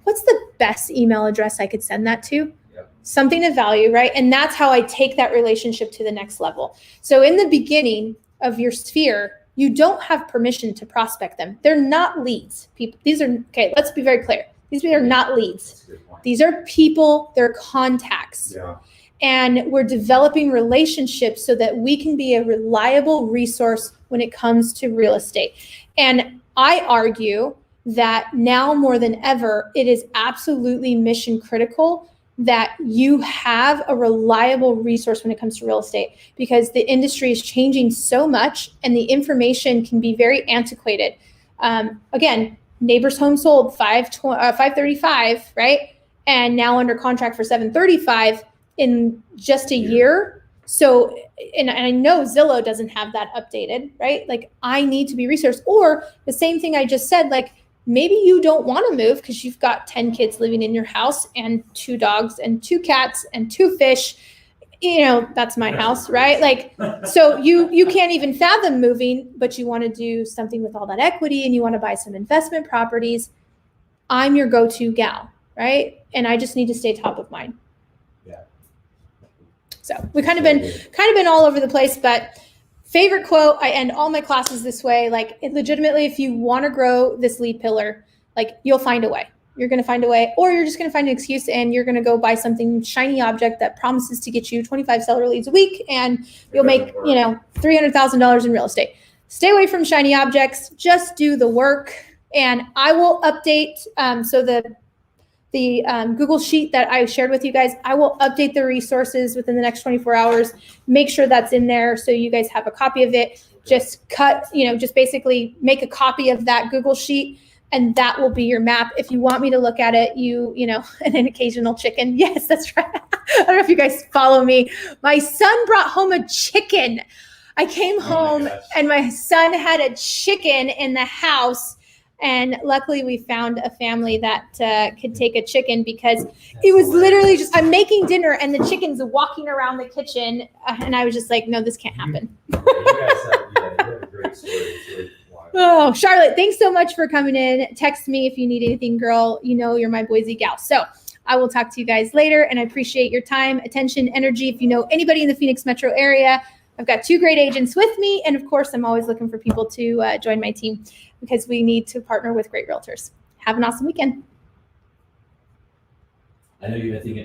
What's the best email address I could send that to? Yep. Something of value, right? And that's how I take that relationship to the next level. So in the beginning of your sphere, you don't have permission to prospect them. They're not leads. Let's be very clear. These are not leads. These are people, they're contacts. Yeah. And we're developing relationships so that we can be a reliable resource when it comes to real estate. And I argue that now more than ever, it is absolutely mission critical that you have a reliable resource when it comes to real estate, because the industry is changing so much and the information can be very antiquated. Again, neighbor's home sold 535, right? And now under contract for 735 in just a year. So, and I know Zillow doesn't have that updated, right? Like, I need to be resourced. Or the same thing I just said, like, maybe you don't want to move because you've got 10 kids living in your house and 2 dogs and 2 cats and 2 fish. that's my house, right? Like, so you can't even fathom moving, but you want to do something with all that equity and you want to buy some investment properties. I'm your go-to gal, right? And I just need to stay top of mind. Yeah. So we kind of been all over the place, but favorite quote, I end all my classes this way. Like, legitimately, if you want to grow this lead pillar, like, you'll find a way. You're going to find a way, or you're just going to find an excuse and you're going to go buy something shiny object that promises to get you 25 seller leads a week and you'll make, $300,000 in real estate. Stay away from shiny objects. Just do the work. And I will update. So the Google Sheet that I shared with you guys, I will update the resources within the next 24 hours. Make sure that's in there so you guys have a copy of it. Just just basically make a copy of that Google Sheet, and that will be your map. If you want me to look at it, and an occasional chicken. Yes, that's right. I don't know if you guys follow me. My son brought home a chicken. I came home and my son had a chicken in the house. And luckily we found a family that could take a chicken, because it was literally just, I'm making dinner and the chicken's walking around the kitchen. And I was just like, no, this can't happen. You guys have a great story. It's really wild. Oh, Charlotte, thanks so much for coming in. Text me if you need anything, girl. You're my Boise gal. So I will talk to you guys later, and I appreciate your time, attention, energy. If you know anybody in the Phoenix metro area, I've got 2 great agents with me. And of course, I'm always looking for people to join my team, because we need to partner with great realtors. Have an awesome weekend. I know you've been thinking